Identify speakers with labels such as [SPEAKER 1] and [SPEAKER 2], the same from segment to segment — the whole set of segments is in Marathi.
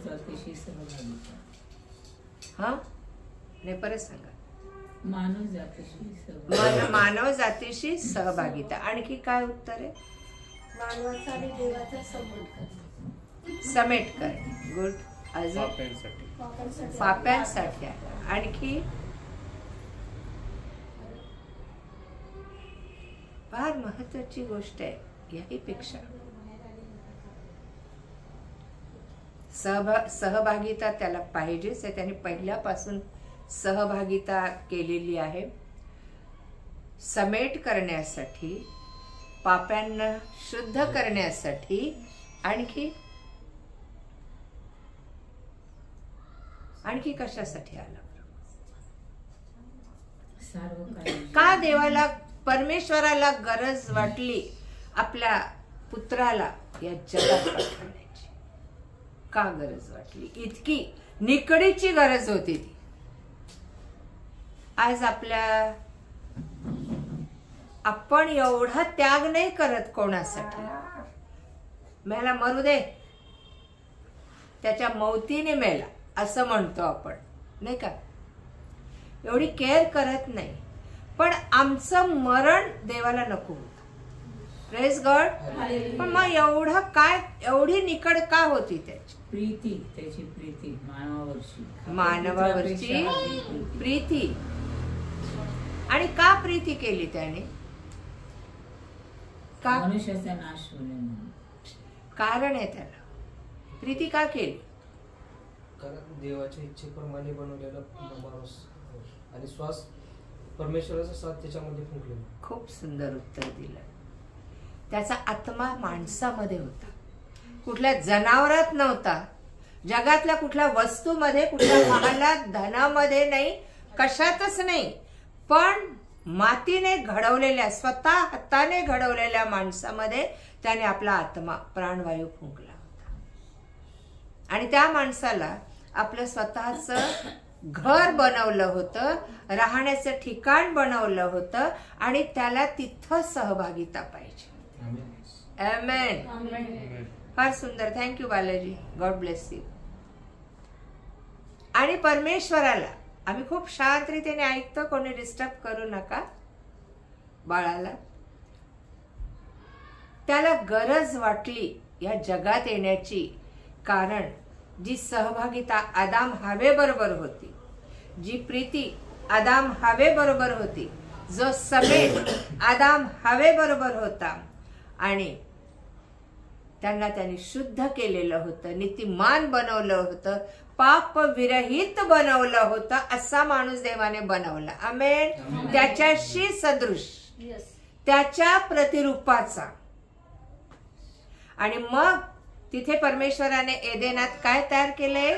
[SPEAKER 1] जातीशी सहभागिता.
[SPEAKER 2] हा नाही परत सांगा.
[SPEAKER 1] मानव जातीशी सहभागिता.
[SPEAKER 2] मानव जातीशी सहभागिता. आणखी काय उत्तर आहे?
[SPEAKER 3] मानवाचा आणि देवाचा
[SPEAKER 2] समेट करणे. गुड. अजून पाप्यांसाठी. आणखी फार महत्वाची गोष्ट आहे याही पेक्षा सहभागिता त्याला पाहिजेच आहे. त्याने पहिल्यापासून सहभागिता केलेली आहे. समेट करण्यासाठी, पाप्यांना शुद्ध करण्यासाठी. आणखी कशासाठी आला? का देवाला परमेश्वराला गरज वाटली आपल्या पुत्राला या जगात पाठवण्याची? का गरज वाटली? इतकी निकडीची गरज होती ती. आज आपण एवढा त्याग नाही करत कोणासाठी. मेला मरू दे, त्याच्या मौतीने मेला असं म्हणतो आपण, नाही का? एवढी केअर करत नाही. पण आमचं मरण देवाला नको होतं. Praise God. पण मग एवढं काय, एवढी निकड का होती त्याची?
[SPEAKER 1] प्रीती, त्याची प्रीती
[SPEAKER 2] मानवावरची प्रीती. आणि का प्रीती केली त्याने? का?
[SPEAKER 1] मनुष्याचा नाश होणे.
[SPEAKER 2] कारण आहे त्याला. प्रीती का केली?
[SPEAKER 4] कारण देवाच्या इच्छेप्रमाणे बनवलेला माणूस आणि श्वास परमेश्वराचा साथ त्याच्यामध्ये फुंकलेला. खूप सुंदर उत्तर दिलं. त्याचा आत्मा माणसामध्ये होता, कुठल्या जनावरात नव्हता, जगातल्या कुठल्या वस्तूमध्ये, कुठल्या महालात, धनामध्ये नाही, कशातच नाही. पण मातीने घडवलेल्या, स्वतः हाताने घडवलेल्या माणसामध्ये त्याने आपला आत्मा, प्राणवायू फुंकला होता. आणि त्या माणसाला आपलं स्वतःचं घर बनवलं होतं, राहण्याचं ठिकाण बनवलं होतं आणि त्याला तिथं सहभागिता पाहिजे. आमेन. फार सुंदर. Thank you Balaji. God bless you. आणि परमेश्वराला आम्ही खूप शांत रीतीने ऐकतो, कोणी डिस्टर्ब करू नका बाळाला. त्याला गरज वाटली या जगात येण्याची, कारण जी सहभागिता आदाम हवे बरोबर होती, जी प्रीती आदाम हवे बरोबर होती, जो समेट आदाम हवे बरोबर होता, आणि त्यांनी शुद्ध केलेलं होतं, नीतिमान बनवलं होतं, पाप विरहित बनवलं होतं, असा माणूस देवाने बनवला. आमेन. त्याच्याशी सदृश, त्याच्या प्रतिरूपाचा. आणि मग तिथे परमेश्वराने एदेनात काय तयार केले?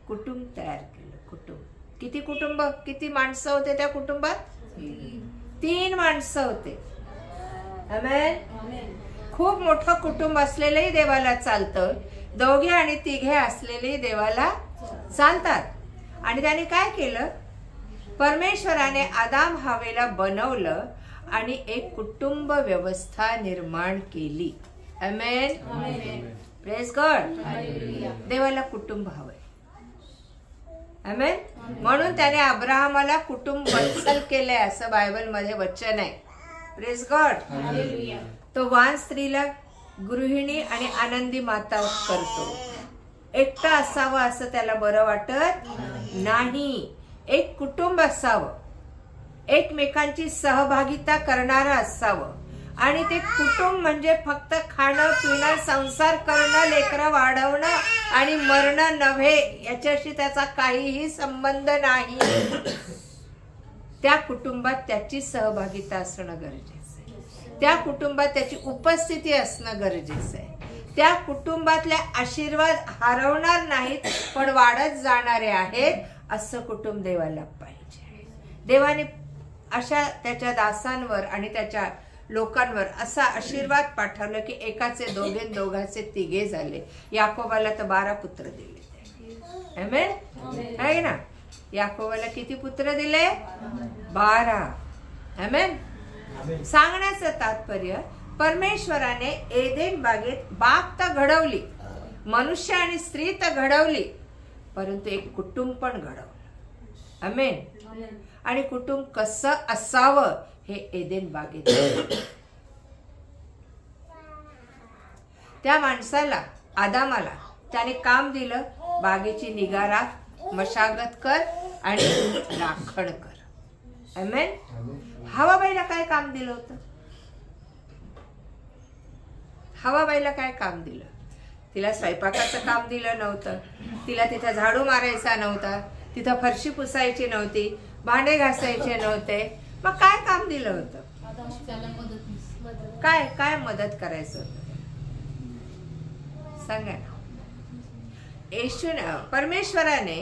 [SPEAKER 4] कुटुंब तयार केलं. कुटुंब. किती कुटुंब, किती माणसं होते त्या कुटुंबात? 3 माणसं होते. आमेन. खूप मोठं कुटुंब असलेलंही देवाला चालतं, 2 आणि 3 असलेलेही देवाला चालतात. आणि त्याने काय केलं? परमेश्वराने आदाम हवेला बनवलं आणि एक कुटुंब व्यवस्था निर्माण केली. आमेन. Praise God. देवाला कुटुंब हवंय. आमेन. म्हणून त्याने अब्राहमाला कुटुंब वत्सल केलंय असं बायबल मध्ये वचन आहे. Praise God. तो वान स्त्रीला गृहिणी आणि आनंदी माता करतो. एकटा असावं असं त्याला बरं वाटत नाही. एक कुटुंब असावं, एकमेकांची सहभागिता करणारं असावं. आणि ते कुटुंब म्हणजे फक्त खाणं पिणं, संसार करणं, लेकरं वाढवणं आणि मरणं नव्हे, याच्याशी त्याचा काहीही संबंध नाही. त्या कुटुंबात त्याची सहभागिता असणं गरजेचं आहे. त्या कुटुंबात त्याची उपस्थिती असणं गरजेचं आहे. त्या कुटुंबातले आशीर्वाद हरवणार नाहीत, पण वाढत जाणारे आहेत, असं कुटुंब देवाला पाहिजे. देवाने अशा त्याच्या दासांवर आणि त्याच्या लोकांवर असा आशीर्वाद पाठवलं की एकाचे 2, दोघाचे 3 झाले. याकोबाला तर 12 पुत्र दिले. आमेन. आहे ना? याकोबाला किती पुत्र दिले? 12. आमेन. सांगण्याचं तात्पर्य
[SPEAKER 2] परमेश्वराने एदेन बागेत बाग तर घडवली, मनुष्य आणि स्त्री तर घडवली, परंतु एक कुटुंब पण घडवलं. आमेन. आणि कुटुंब कसं असावं हे एदेन बागेत. त्या माणसाला, आदामाला त्याने काम दिलं, बागेची निगा राख, मशागत कर आणि राखण कर. आमेन. हवाबाईला काय काम दिलं होतं? हवाबाईला काय काम दिलं? तिला स्वयंपाकाचं काम दिलं नव्हतं, तिला तिथं झाडू मारायचा नव्हता, तिथं फरशी पुसायची नव्हती, भांडे घासायचे नव्हते. मग काय काम दिलं होतं? काय काय मदत करायचं होतं? सांगा ना. परमेश्वराने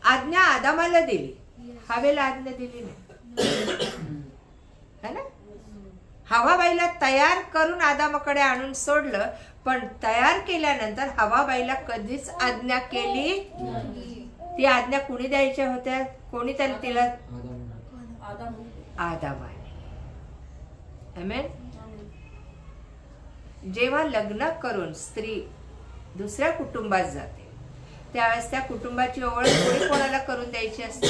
[SPEAKER 2] आज्ञा आदामाला दिली, हवेला आज्ञा दिली नाही, है ना. हवाबाईला तयार करून आदामाकडे आणून सोडलं, पण तयार केल्यानंतर हवाबाईला कधीच आज्ञा केली. ती आज्ञा कुणी द्यायच्या होत्या? कोणी तिला? आदामाने. आमेन. जेव्हा लग्न करून स्त्री दुसऱ्या कुटुंबात जाते, त्यावेळेस त्या कुटुंबाची ओळख कोणी कोणाला करून द्यायची असते?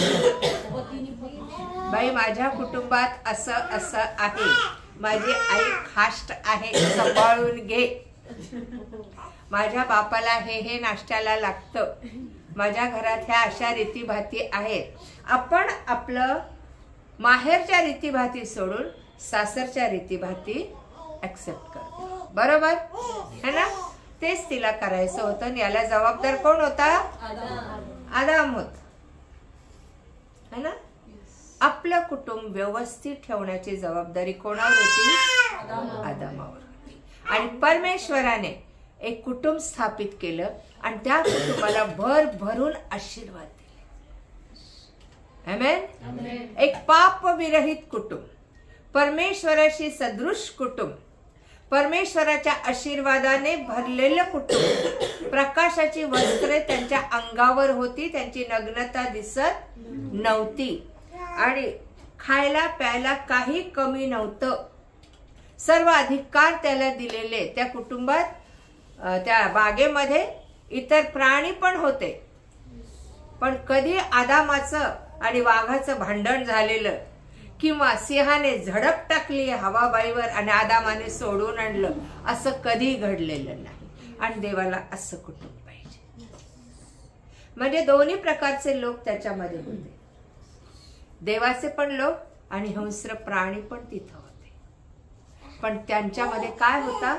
[SPEAKER 2] बाई, माझ्या कुटुंबात असं असं आहे, माझी आई खास्ट आहे, सांभाळून घे. माझ्या बापाला हे नाश्त्याला लागतं, माझ्या घरात ह्या अशा रीतीभाती आहेत. आपण आपलं माहेरच्या रीतीभाती सोडून सासरच्या रीतीभाती ऍक्सेप्ट करतो. बरोबर है ना. तेच तिला करायचं होतं. याला जबाबदार कोण होता? आदाम होता, है ना. आपलं कुटुंब व्यवस्थित ठेवण्याची जबाबदारी कोणावर होती? आदामावर होती. आणि परमेश्वराने एक कुटुंब स्थापित केलं आणि त्या कुटुंबाला भर भरून आशीर्वाद दिले. आमेन. एक पाप विरहित कुटुंब, परमेश्वराशी सदृश कुटुंब, परमेश्वराच्या आशीर्वादाने भरलेलं कुटुंब. प्रकाशाची वस्त्रे त्यांच्या अंगावर होती, त्यांची नग्नता दिसत नव्हती आणि खायला प्यायला काही कमी नव्हतं. सर्व अधिकार त्याला दिलेले. त्या कुटुंबात, त्या बागेमध्ये इतर प्राणी पण होते, पण कधी आदामाचं आणि वाघाचं भांडण झालेलं किंवा सिंहाने झडप टाकली हवाबाईवर आणि आदामाने सोडून आणलं असं कधी घडलेलं नाही. आणि देवाला असं कुटुंब पाहिजे. म्हणजे दोन्ही प्रकारचे लोक त्याच्यामध्ये होते, देवाचे पण लोक आणि हिंस्र प्राणी पण तिथं होते. पण त्यांच्यामध्ये काय होता?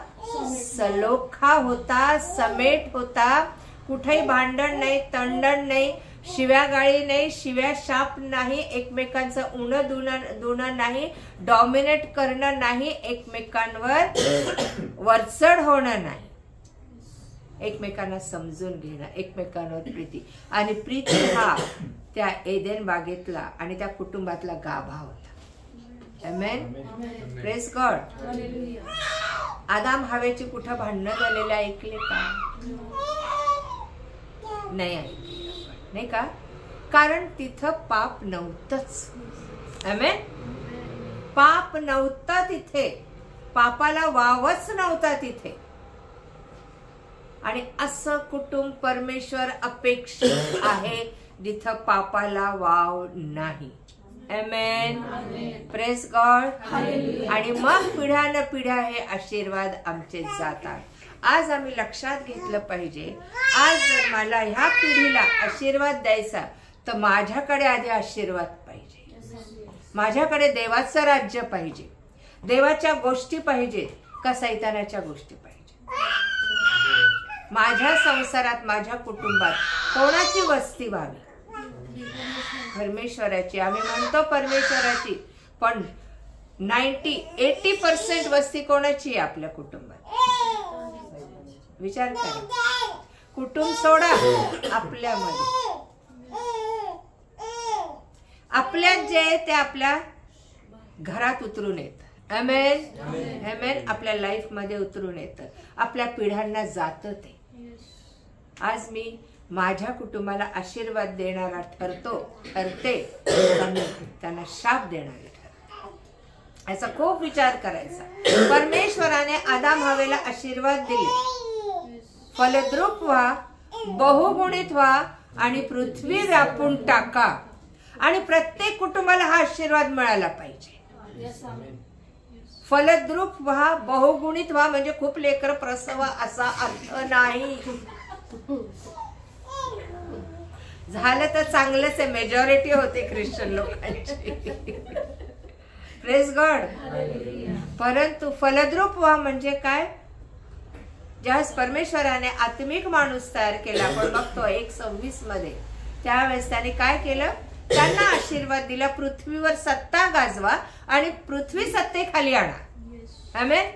[SPEAKER 2] सलोखा होता, समेट होता. कुठेही भांडण नाही, तंडण नाही, शिव्या गाळी नाही, शिव्या शाप नाही, एकमेकांचं उणं दुणं नाही, डॉमिनेट करणं नाही, एकमेकांवर वरचढ होणं नाही, एकमेकांना समजून घेणं, एकमेकांवर प्रीती. आणि प्रीती हा त्या एदेन बागेतला आणि त्या कुटुंबातला गाभा होता. आमेन. Praise God. आदाम हवेची कुठं भांडणं झालेले ऐकले का? नाही ऐकले, नाही का? कारण तिथं पाप नव्हतंच. आमेन. पाप नव्हतं तिथे, पापाला वावच नव्हता तिथे. आणि असं कुटुंब परमेश्वर अपेक्षित आहे जिथं पापाला वाव नाही. आमेन. Praise God. आणि मग पिढ्यान पिढ्या हे आशीर्वाद आमचे जातात. आज आम्ही लक्षात घेतलं पाहिजे, आज जर मला ह्या पिढीला आशीर्वाद द्यायचा तर माझ्याकडे आधी आशीर्वाद पाहिजे, माझ्याकडे देवाचं राज्य पाहिजे, देवाच्या गोष्टी पाहिजेत का सैतानाच्या गोष्टी पाहिजे. माझ्या संसारात, माझ्या कुटुंबात कोणाची वस्ती व्हावी? परमेश्वराची. आम्ही म्हणतो परमेश्वराची, पण 80% वस्ती कोणाची आहे आपल्या कुटुंबात? विचार करा. कुटुंब सोडा, आपल्यामध्ये आपल्यात जे आहे ते आपल्या घरात उतरून येत. आमेन. आमेन. आपल्या लाईफ मध्ये उतरून येतं, आपल्या पिढ्यांना जातं ते. आज मी माझ्या कुटुंबाला आशीर्वाद देणारा ठरते, त्यांना शाप देणारे ठरते. याचा खूप विचार करायचा. परमेश्वराने आदाम हवेला आशीर्वाद दिले, फलद्रूप व्हा, बहुगुणित व्हा आणि पृथ्वी व्यापून टाका. आणि प्रत्येक कुटुंबाला हा आशीर्वाद मिळाला पाहिजे. फलद्रूप व्हा, बहुगुणित व्हा म्हणजे खूप लेकर प्रसवा असा अर्थ नाही. झालं तर चांगलंच आहे, मेजॉरिटी होते ख्रिश्चन लोकांची. Praise God. परंतु फलद्रूप व्हा म्हणजे काय? ज्यावेळेस परमेश्वराने आत्मिक माणूस तयार केला, आपण बघतो 1:26 मध्ये, त्यावेळेस त्याने काय केलं? त्यांना आशीर्वाद दिला, पृथ्वीवर सत्ता गाजवा आणि पृथ्वी सत्तेखाली आणा. आमेन.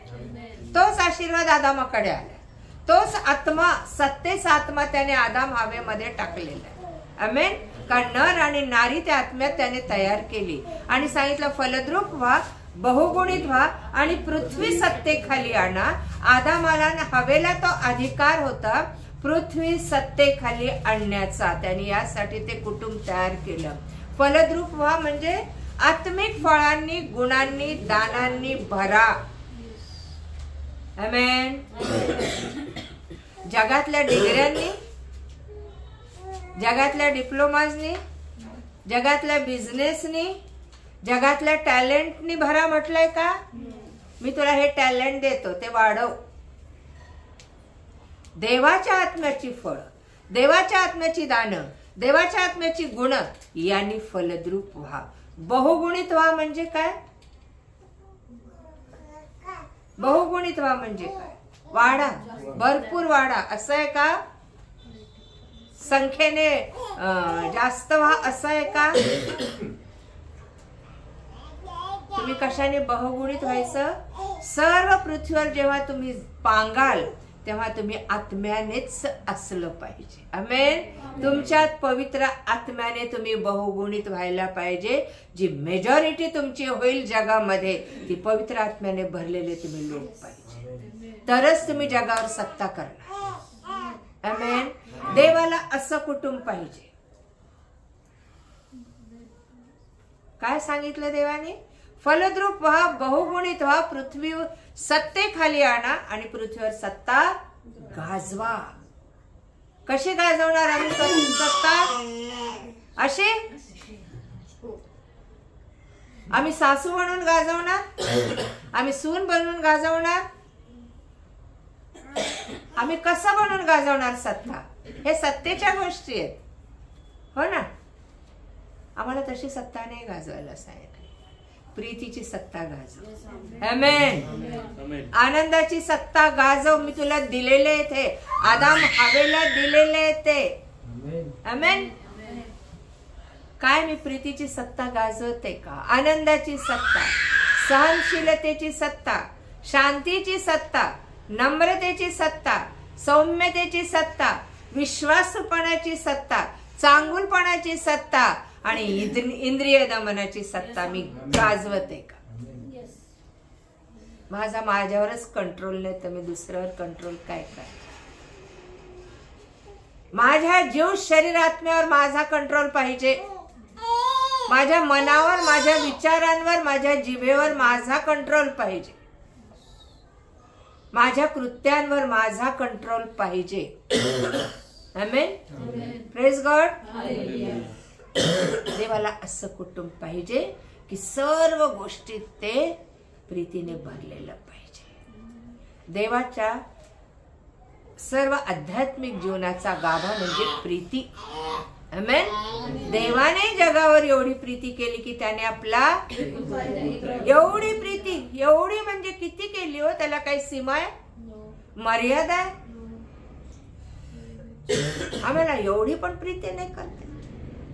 [SPEAKER 2] तोच आशीर्वाद आदामाकडे आला, तोच आत्मा, सत्तेचा आत्मा त्याने आदाम हवेमध्ये टाकलेला आहे. आमेन. कारण नर आणि नारी त्या आत्म्यात त्याने तयार केली आणि सांगितलं फलद्रूप व्हा, बहुगुणित व्हा आणि पृथ्वी सत्तेखाली आणा. आदामाला हवेला तो अधिकार होता पृथ्वी सत्तेखाली आणण्याचा. त्यांनी यासाठी ते कुटुंब तयार केलं. फलद्रूप व्हा म्हणजे आत्मिक फळांनी, गुणांनी, दानांनी भरा. आमेन. जगातल्या डिग्र्यांनी, जगातल्या डिप्लोमाजनी, जगातल्या बिझनेसनी, जगातल्या टॅलेंटनी भरा म्हटलंय का? मी तुला हे टॅलेंट देतो, ते वाढव. देवाच्या आत्म्याची फळ, देवाच्या आत्म्याची दानं, देवाच्या आत्म्याची गुण यांनी फलद्रूप व्हा. बहुगुणित व्हा म्हणजे काय? बहुगुणित व्हा म्हणजे काय? वाढा, भरपूर वाढा. असं आहे का? संख्येने जास्त व्हा असं आहे का? तुम्ही कशाने बहुगुणित व्हायचं? सर्व पृथ्वीवर जेव्हा तुम्ही पांगाल तेव्हा तुम्ही आत्म्यानेच असलं पाहिजे. आमेन. तुमच्यात पवित्र आत्म्याने तुम्ही बहुगुणित व्हायला पाहिजे. जी मेजॉरिटी तुमची होईल जगामध्ये ती पवित्र आत्म्याने भरलेले तुम्ही लोक पाहिजे, तरच तुम्ही जगावर सत्ता करणार. आमेन. देवाला असं कुटुंब पाहिजे. काय सांगितलं देवाने? फलद्रूप व्हा, बहुगुणित व्हा, पृथ्वी सत्तेखाली आणा आणि पृथ्वीवर सत्ता गाजवा. कशी गाजवणार आम्ही सत्ता? अशी आम्ही सासू म्हणून गाजवणार? आम्ही सून बनून गाजवणार? आम्ही कसं बनून गाजवणार सत्ता? हे सत्तेच्या गोष्टी आहेत, हो ना. आम्हाला तशी सत्ता नाही गाजवायला सांगितलं. प्रीतीची सत्ता गाजव. आमेन. आनंदाची सत्ता गाजव. मी तुला दिलेले ते आदाम हवेला दिलेले ते. आमेन. काय मी प्रीतीची सत्ता गाजवते का? आनंदाची सत्ता, सहनशीलतेची सत्ता, शांतीची सत्ता, नम्रतेची सत्ता, सौम्यतेची सत्ता, विश्वासूपणाची सत्ता, चांगुलपणाची सत्ता आणि इंद्रिय दमनाची सत्ता मी गाजवते का? माझ्यावरच कंट्रोल नाही तर मी दुसऱ्यावर कंट्रोल काय काय? माझ्या जीव शरीर आत्म्यावर माझा कंट्रोल पाहिजे. माझ्या मनावर, माझ्या विचारांवर, माझ्या जिभेवर माझा कंट्रोल पाहिजे. माझ्या कृत्यांवर माझा कंट्रोल पाहिजे. आमेन. Praise God. देवाला असं कुटुंब पाहिजे की सर्व गोष्टीत ते प्रीतीने भरलेलं पाहिजे. देवाच्या सर्व आध्यात्मिक जीवनाचा गाभा म्हणजे प्रीती. आमेन. देवाने जगावर एवढी प्रीती केली की त्याने आपला एवढी प्रीती, एवढी म्हणजे किती केली हो? त्याला काही सीमा आहे? मर्यादा आहे? आम्हाला एवढी पण प्रीती नाही करता,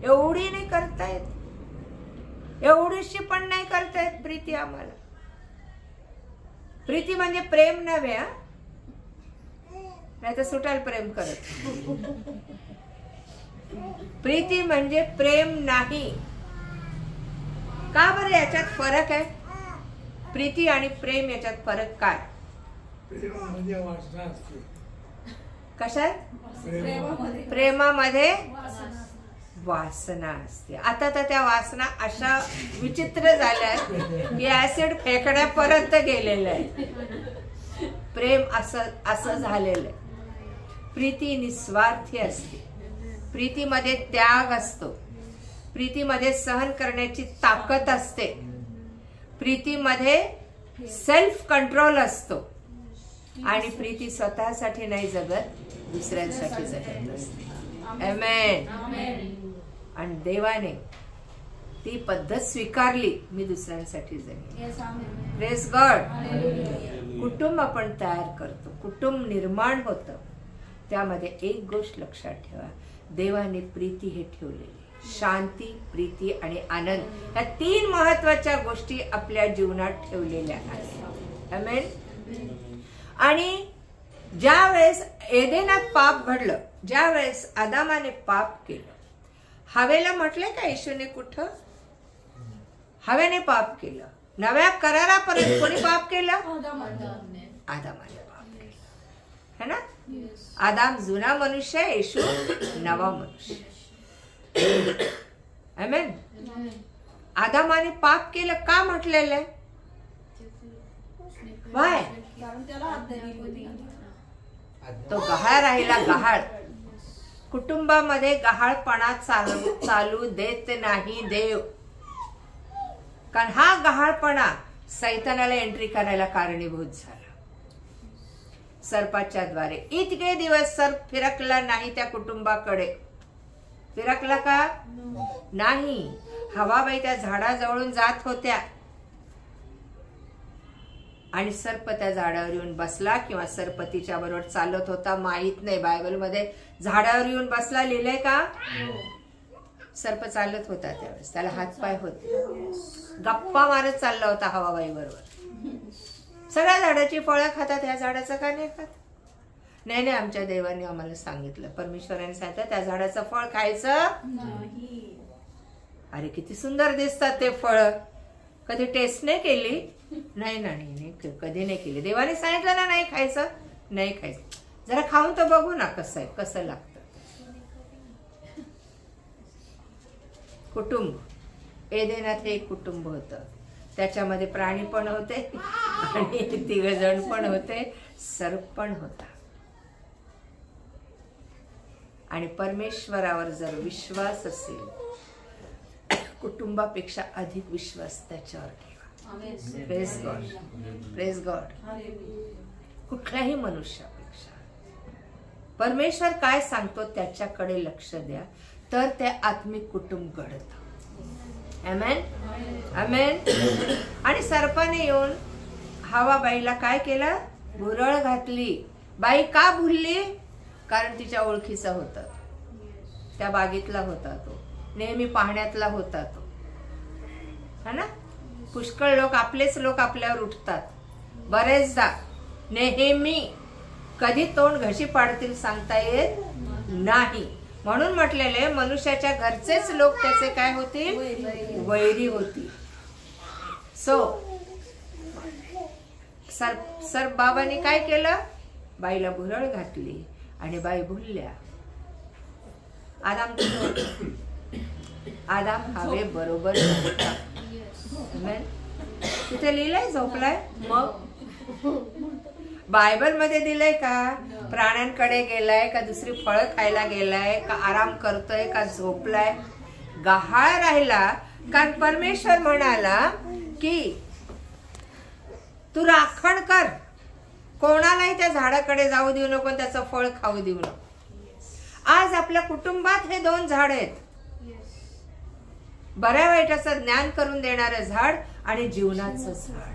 [SPEAKER 2] एवढी नाही करता येत, एवढीशी पण नाही करता येत प्रीती आम्हाला. प्रीती म्हणजे प्रेम नव्हे, नाही तर सुटाल प्रेम करत. प्रीती म्हणजे प्रेम नाही. का बरं? याच्यात फरक आहे. प्रीती आणि प्रेम याच्यात फरक काय? कशात? प्रेमामध्ये वासना असते. आता तर त्या वासना अशा विचित्र झाल्या की ऍसिड फेकण्यापर्यंत गेलेलं आहे. प्रेम असं झालेलं आहे. प्रीती निस्वार्थी असते. प्रीतीमध्ये त्याग असतो. प्रीतीमध्ये सहन करण्याची ताकद असते. प्रीतीमध्ये सेल्फ कंट्रोल असतो. आणि प्रीती स्वतःसाठी नाही जगत, दुसऱ्यांसाठी जगत असते. आमेन. आणि देवाने ती पद्धत स्वीकारली. मी दुसऱ्यांसाठी जगेन. Praise God. कुटुंब आपण तयार करतो, कुटुंब निर्माण होतं. त्यामध्ये एक गोष्ट लक्षात ठेवा, देवाने प्रीती हे ठेवलेली. शांती, प्रीती आणि आनंद, या 3 महत्वाच्या गोष्टी आपल्या जीवनात ठेवलेल्या आहेत. आमेन. आणि ज्या वेळेस एदेनात पाप घडलं, ज्या वेळेस आदामाने पाप केलं, हवेला म्हटले का येशूने कुठं? हवेने पाप केलं. नव्या करारापर्यंत कोणी पाप केलं? आदामाने पाप केलं, है ना? आदाम जुना मनुष्य, येशू नवा मनुष्य. आमेन. आदामाने पाप केलं का म्हटलेलं आहे? वाय? तो गहाळ राहिला. गहाळ कुटुंबामध्ये गहाळपणा चालू देत नाही देव. कारण हा गहाळपणा सैतानाला एंट्री करायला कारणीभूत झाला. सर्पाच्या द्वारे इतके दिवस सर्प फिरकला नाही त्या कुटुंबाकडे. फिरकला का? नाही. हवाबाई त्या झाडाजवळून जात होत्या आणि सर्प त्या झाडावर येऊन बसला, किंवा सर्प तिच्या बरोबर चालत होता, माहित नाही. बायबल मध्ये झाडावर येऊन बसला लिहिलंय का? सर्प चालत होता त्यावेळेस, त्याला हातपाय होते, गप्पा मारत चालला होता हवाबाई बरोबर. सगळ्या झाडाची फळं खातात, या झाडाचं का नाही खात? नाही, आमच्या देवाने आम्हाला सांगितलं, परमेश्वराने सांगितलं त्या झाडाचं फळ खायचं नाही. अरे किती सुंदर दिसतात ते फळ. कधी टेस्ट नाही केली? नाही, कधी नाही केली. देवाने सांगितलं ना नाही खायचं, नाही खायचं. जरा खाऊन तर बघू ना कसं आहे, कसं लागतं. कुटुंब, एदेनात एक कुटुंब होतं. त्याच्यामध्ये प्राणी पण होते आणि 3 जण पण होते, सर्प पण होता. आणि परमेश्वरावर जर विश्वास असेल, कुटुंबापेक्षा अधिक विश्वास त्याच्यावर ठेवा. Praise God. Praise God. कुठल्याही मनुष्यापेक्षा परमेश्वर काय सांगतो त्याच्याकडे लक्ष द्या, तर ते आत्मिक कुटुंब घडतं. आमेन. आमेन. आणि सर्पाने येऊन हवाबाईला काय केलं? भुरळ घातली. बाई का भुलली? कारण तिच्या ओळखीचा होता, त्या बागेतला होता, तो नेहमी पाहण्यातला होता तो, है ना? पुष्कळ लोक, आपलेच लोक आपल्यावर उठतात बरेचदा. नेहमी कधी तोंड घशी पाडतील सांगता येत नाही. म्हणून म्हटलेले मनुष्याच्या घरचेच लोक त्याचे काय होतील? वैरी होतील. सो सर्प बाबांनी काय केलं? बाईला भुरळ घातली आणि बाई भुलल्या. आदाम हवे बरोबर तिथे लिहिलंय, झोपलाय. मग बायबल मध्ये दिलंय का? प्राण्यांकडे गेलाय का? दुसरी फळं खायला गेलाय का? आराम करतोय का? झोपलाय? गहाळ राहिला. कारण परमेश्वर म्हणाला की तू राखण कर, कोणालाही त्या झाडाकडे जाऊ देऊ नको, त्याचं फळ खाऊ देऊ नको. आज आपल्या कुटुंबात हे 2 झाड आहेत, बऱ्या वाईटाचं ज्ञान करून देणारं झाड आणि जीवनाचं झाड.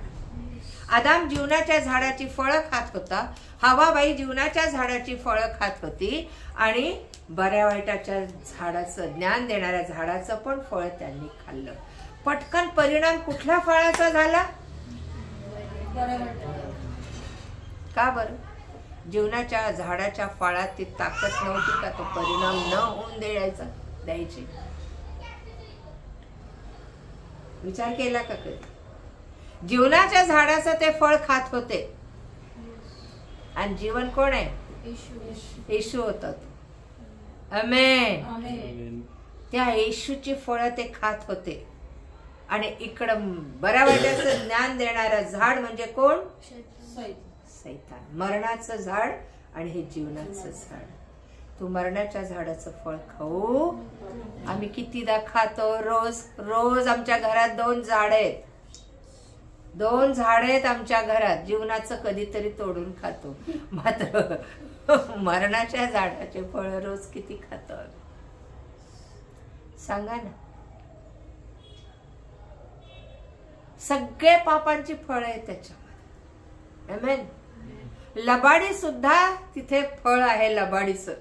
[SPEAKER 2] आदाम जीवनाच्या झाडाची फळं खात होता, हवाबाई जीवनाच्या झाडाची फळं खात होती, आणि बऱ्या वाईटाच्या झाडाचं, ज्ञान देणाऱ्या झाडाचं पण फळ त्यांनी खाल्लं. पटकन परिणाम कुठल्या फळाचा झाला? का बरं? जीवनाच्या झाडाच्या फळात ती ताकद नव्हती का तो परिणाम न होऊन द्यायची? विचार केला का कधी? जीवनाच्या झाडाचं ते फळ खात होते, आणि जीवन कोण आहे? येशू होता. आमेन. त्या येशूची फळं ते खात होते. आणि इकडं बऱ्या वाईटाचं ज्ञान देणारं झाड म्हणजे कोण? सैतान. मरणाचं झाड आणि हे जीवनाचं झाड. तू मरणाच्या झाडाचं फळ खाऊ. आम्ही कितीदा खातो. रोज रोज आमच्या घरात 2 झाड आहेत. 2 झाड आहेत आमच्या घरात. जीवनाचं कधीतरी तोडून खातो. मात्र मरणाच्या झाडाचे फळ रोज किती खातो सांगा ना. सगळे पापांची फळ आहेत त्याच्यामध्ये. आमेन. लबाडी सुद्धा तिथे फळ आहे. लबाडीचं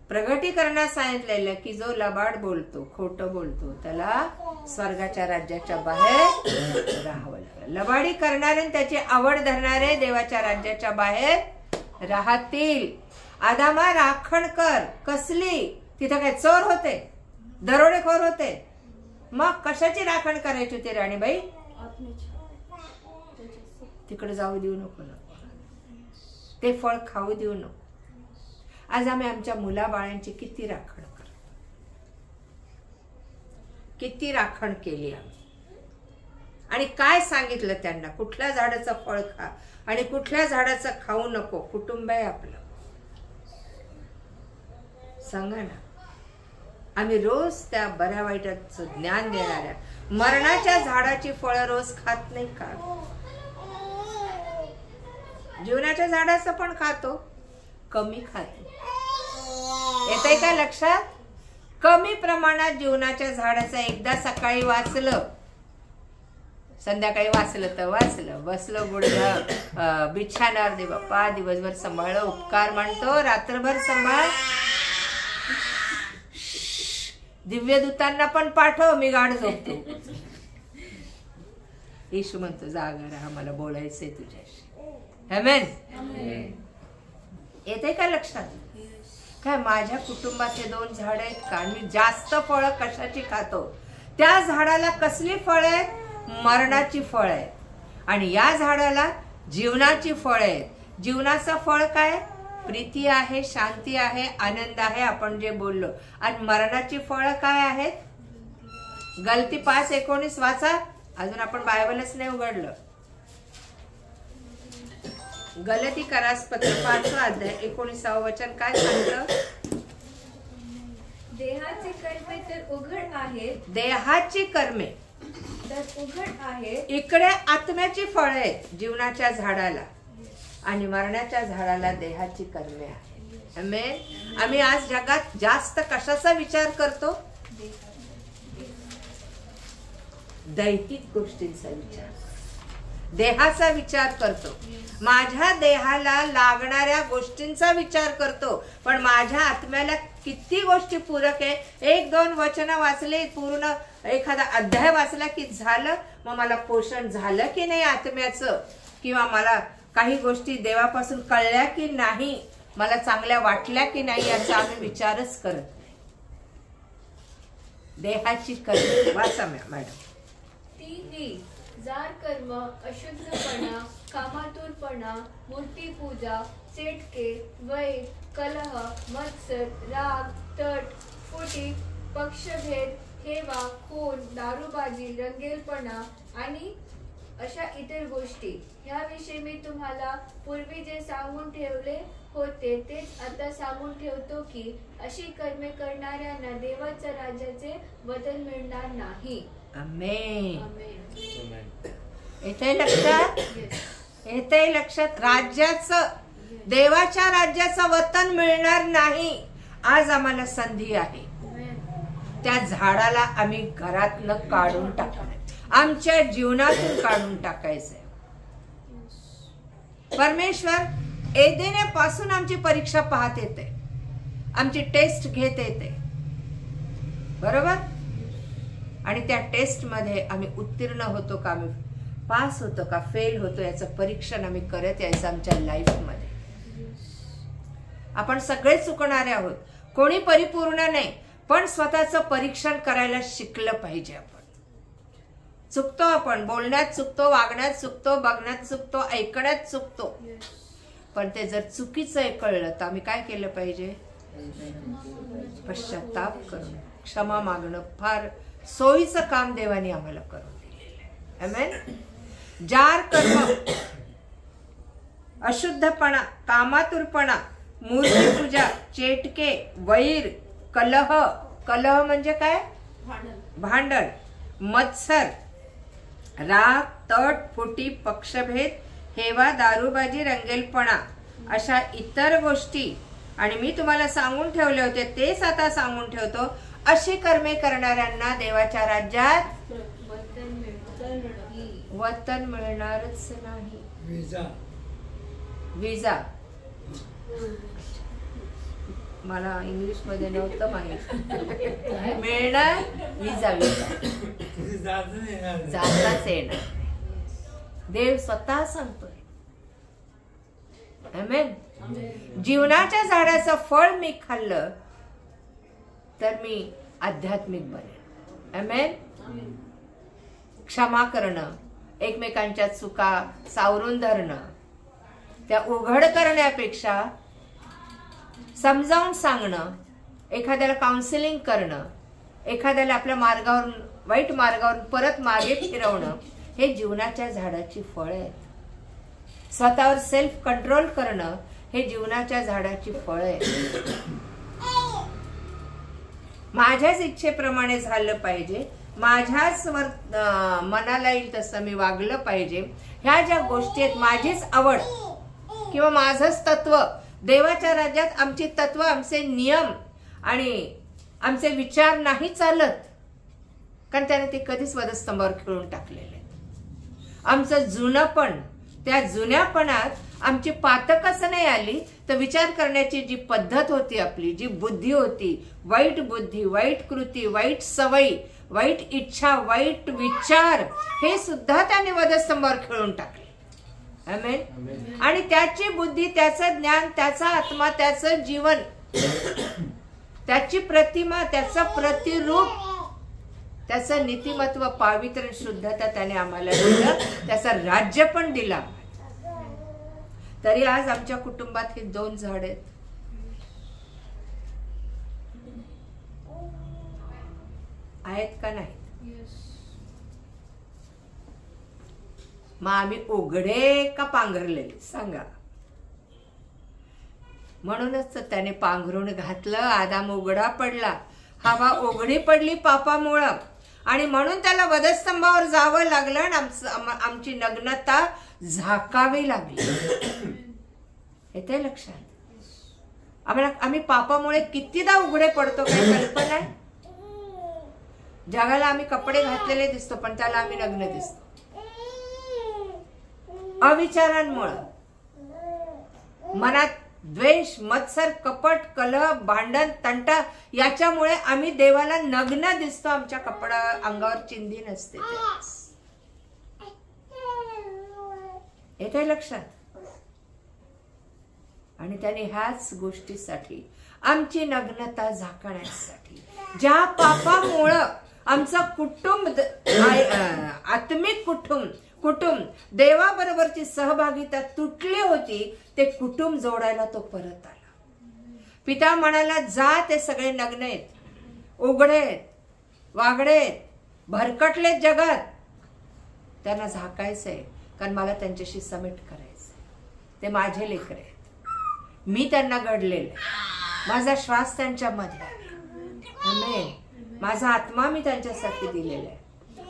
[SPEAKER 2] प्रगटीकरणात सांगितलेलं की जो लबाड बोलतो, खोटं बोलतो, त्याला स्वर्गाच्या राज्याच्या बाहेर राहावं लागेल. लबाडी करणारे त्याची आवड धरणारे देवाच्या राज्याच्या बाहेर राहतील. आदामा राखण कर. कसली? तिथं काय चोर होते, दरोडेखोर होते. मग कशाची राखण करायची होती राणीबाई? तिकडे जाऊ देऊ नको ना, ते फळ खाऊ देऊ नको. आज आम्ही आमच्या मुलाबाळांची किती राखण करतो, किती राखण केली आम्ही. आणि काय सांगितलं त्यांना? कुठल्या झाडाचं फळ खा आणि कुठल्या झाडाचं खाऊ नको. कुटुंब आहे आपलं. सांगा ना. आम्ही रोज त्या बऱ्या वाईटाचं ज्ञान देणाऱ्या मरणाच्या झाडाची फळं रोज खात नाही का? जीवनाच्या झाडाचं पण खातो, कमी खातो. येतंय का लक्षात? कमी प्रमाणात जीवनाच्या झाडाचं एकदा सकाळी वाचलं, संध्याकाळी वाचलं तर वाचलं, बसलं गुडघ्या बिछाण्यावर दे बाप्पा, दिवसभर सांभाळलं, उपकार म्हणतो, रात्रभर सांभाळ. दिव्य दूतांना पण पाठव, मी गाढ झोपतो. येशू म्हणतो जागा राहा, मला बोलायचंय तुझ्याशी. आमेन. येते का लक्षात? काय माझ्या कुटुंबाचे 2 झाड आहेत का? मी जास्त फळं कशाची खातो? त्या झाडाला कसली फळ आहेत? मरणाची फळ आहेत. आणि या झाडाला जीवनाची फळ आहेत. जीवनाचं फळ काय? प्रीती आहे, शांती आहे, आनंद आहे, आपण जे बोललो. आणि मरणाची फळं काय आहेत? गलती 5:19 वाचा. अजून आपण बायबलच नाही उघडलं. गलती करासपत्र 5 अध्याय 19 वचन काय सांगतं?
[SPEAKER 3] देहाची कर्मे तर उघड आहेत.
[SPEAKER 2] देहाची कर्मे
[SPEAKER 3] तर उघड आहेत.
[SPEAKER 2] इकडे आत्म्याची फळ आहेत जीवनाच्या झाडाला, आणि मरणाच्या झाडाला देहाची कर्मे आहेत. आमेन. आम्ही आज जगात जास्त कशाचा विचार करतो? दैहिक गोष्टींचा विचार, देहाचा विचार करतो. माझ्या देहाला लागणाऱ्या गोष्टींचा विचार करतो. पण माझ्या आत्म्याला किती गोष्टी पूरक आहे. 1-2 वचन वाचले, पूर्ण एखादा अध्याय वाचला की झालं. मग मला पोषण झालं की नाही आत्म्याचं, किंवा मला काही गोष्टी देवापासून कळल्या की नाही, मला चांगल्या वाटल्या की नाही, याचा आम्ही विचारच करत नाही. देहाची कर्म वाचा मॅडम.
[SPEAKER 3] ती जार कर्म, अशुद्धपणा, कामातुरपणा, मूर्तीपूजा, चेटके, वैर, कलह, मत्सर, राग, तट, फुटी, पक्षभेद, हेवा, खून, दारूबाजी, रंगेलपणा आणि अशा इतर गोष्टी. ह्याविषयी मी तुम्हाला पूर्वी जे सांगून ठेवले होते तेच आता सांगून ठेवतो की अशी कर्मे करणाऱ्यांना देवाच्या राज्याचे वतन मिळणार नाही.
[SPEAKER 2] आमेन. येतंय लक्षात? येतंय लक्षात? राज्याचं, देवाच्या राज्याचं वतन मिळणार नाही. आज आम्हाला संधी आहे. त्या झाडाला आम्ही घरातनं काढून टाकणार, आमच्या जीवनातून काढून टाकायचंय. परमेश्वर एदेनेपासून आमची परीक्षा पाहत येते, आमची टेस्ट घेत येते, बरोबर? आणि त्या टेस्ट मध्ये आम्ही उत्तीर्ण होतो का, आम्ही पास होतो का, फेल होतो, याचं परीक्षण आम्ही करत यायचं आमच्या लाईफ मध्ये. आपण सगळे चुकणारे आहोत, कोणी परिपूर्ण नाही, पण स्वतःचं परीक्षण करायला शिकलं पाहिजे. आपण चुकतो, आपण बोलण्यात चुकतो, वागण्यात चुकतो, बघण्यात चुकतो, ऐकण्यात चुकतो. पण ते जर चुकीचं कळलं तर आम्ही काय केलं पाहिजे? पश्चाताप करून क्षमा मागणं फार सोयीचं काम देवाने आम्हाला करून दिलेलं आहे. आमेन. जार कर्म, अशुद्धपणा, कामातुरपणा, मूर्तीपूजा, चेटके, वैर, कलह. कलह म्हणजे काय? भांडण. मत्सर, राग, तट, फुटी, पक्षभेद, हेवा, दारूबाजी, रंगेलपणा अशा इतर गोष्टी. आणि मी तुम्हाला सांगून ठेवले होते तेच आता सांगून ठेवतो. अशी कर्मे करणाऱ्यांना देवाच्या राज्यात वतन मिळणारच नाही. विजा. मला इंग्लिश मध्ये नव्हतं माहित. मिळणार विजा. विजा जाताच येणार. देव स्वतः सांगतोय. आमेन. जीवनाच्या झाडाचं फळ मी खाल्लं तर मी आध्यात्मिक बनेन. आमेन. क्षमा करणं, एकमेकांच्या चुका सावरून धरणं, त्या उघड करण्यापेक्षा समजावून सांगणं, एखाद्याला काउन्सिलिंग करणं, एखाद्याला आपल्या मार्गावरून वाईट मार्गावरून परत मागे फिरवणं, हे जीवनाच्या झाडाची फळं आहेत. स्वतःवर सेल्फ कंट्रोल करणं हे जीवनाच्या झाडाची फळं आहेत. माझ्याच इच्छेप्रमाणे झालं पाहिजे, माझ्याच मनाला येईल तसं मी वागलं पाहिजे, ह्या ज्या गोष्टी आहेत, माझीच आवड किंवा माझंच तत्व. देवाच्या राज्यात आमची तत्व, आमचे नियम आणि आमचे विचार नाही चालत, कारण त्याने ते कधीच वधस्तंभावर खेळून टाकलेले. आमचं जुनपण, त्या जुन्यापणात आमची पातकच नाही आली तर विचार करण्याची जी पद्धत होती, आपली जी बुद्धी होती, वाईट बुद्धी, वाईट कृती, वाईट सवयी, वाईट इच्छा, वाईट विचार, हे सुद्धा त्याने वधस्तंभावर खेळून टाकले. आमेन. आणि त्याची बुद्धी, त्याचं ज्ञान, त्याचा आत्मा, त्याचं जीवन, त्याची प्रतिमा, त्याचं प्रतिरूप, त्याचं नीतिमत्व, पावित्र्य, शुद्धता त्याने आम्हाला दिलं, त्याचं राज्य पण दिला. तरी आज आमच्या कुटुंबात हे 2 झाड आहेत. आहेत का नाही? मग आम्ही उघडे का पांघरलेले सांगा? म्हणूनच त्याने पांघरून घातलं. आदाम उघडा पडला, हवा उघडी पडली पापामुळं, आणि म्हणून त्याला वधस्तंभावर जावं लागलं आणि आमची नग्नता झाकावी लागली. येते लक्षात? आम्ही पापामुळे कितीदा उघडे पडतो, काही कल्पना आहे? जगाला आम्ही कपडे घातलेले दिसतो, पण त्याला आम्ही नग्न दिसतो. अविचारांमुळं, मनात द्वेष, मत्सर, कपट, कलह, भांडण, तंटा, याच्यामुळे आम्ही देवाला नग्न दिसतो. आमच्या कपडा अंगावर चिंधी नसते. येते लक्षात? आणि त्याने ह्याच गोष्टीसाठी, आमची नग्नता झाकण्यासाठी, ज्या पापामुळं आमचं कुटुंब, आत्मिक कुटुंब देवाबरोबरची सहभागिता तुटली होती, ते कुटुंब जोडायला तो परत आला. पिता म्हणाला, जा, ते सगळे नग्न आहेत, उघडे आहेत, वागडे आहेत, भरकटलेत जगात, त्यांना झाकायचंय, कारण मला त्यांच्याशी समेट करायचंय. ते माझे लेकरं आहेत, मी त्यांना घडलेले, माझा श्वास त्यांच्यामध्ये आहे, माझा आत्मा मी त्यांच्यासाठी दिलेला आहे.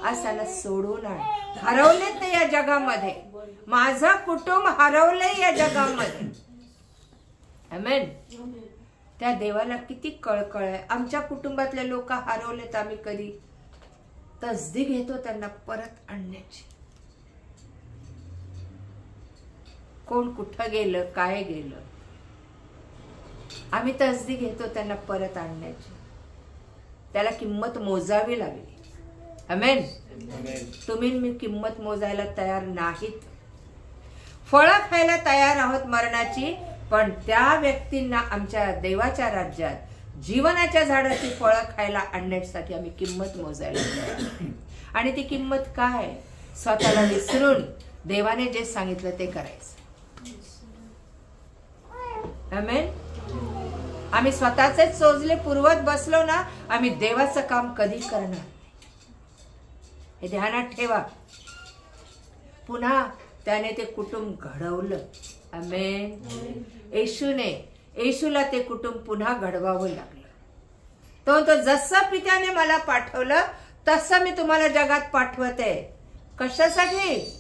[SPEAKER 2] आज त्याला सोडून आण. हरवलेत ते या जगामध्ये, माझं कुटुंब हरवलंय या जगामध्ये. आमेन. त्या देवाला किती कळकळ आहे. आमच्या कुटुंबातले लोक हरवलेत, आम्ही कधी तसदी घेतो त्यांना परत आणण्याची. कोण कुठं गेलं, काय गेलं, आम्ही तसदी घेतो त्यांना परत आणण्याची. त्याला किंमत मोजावी लागली. आमेन. तुम्ही मी किंमत मोजायला तयार नाहीत. फळं खायला तयार आहोत मरणाची, पण त्या व्यक्तींना आमच्या देवाच्या राज्यात जीवनाच्या झाडाची फळं खायला आणण्यासाठी आम्ही किंमत मोजायला तयार. आणि ती किंमत काय? स्वतःला विसरून देवाने जे सांगितलं ते करायचं. आमेन. आम्ही स्वतःचेच सोजले पुरवत बसलो ना, आम्ही देवाचं काम कधी करणार नाही. हे ध्यानात ठेवा. पुन्हा त्याने ते कुटुंब घडवलं. आमेन. येशूला ते कुटुंब पुन्हा घडवावं लागलं. तो जसं पित्याने मला पाठवलं तसं मी तुम्हाला जगात पाठवते. कशासाठी?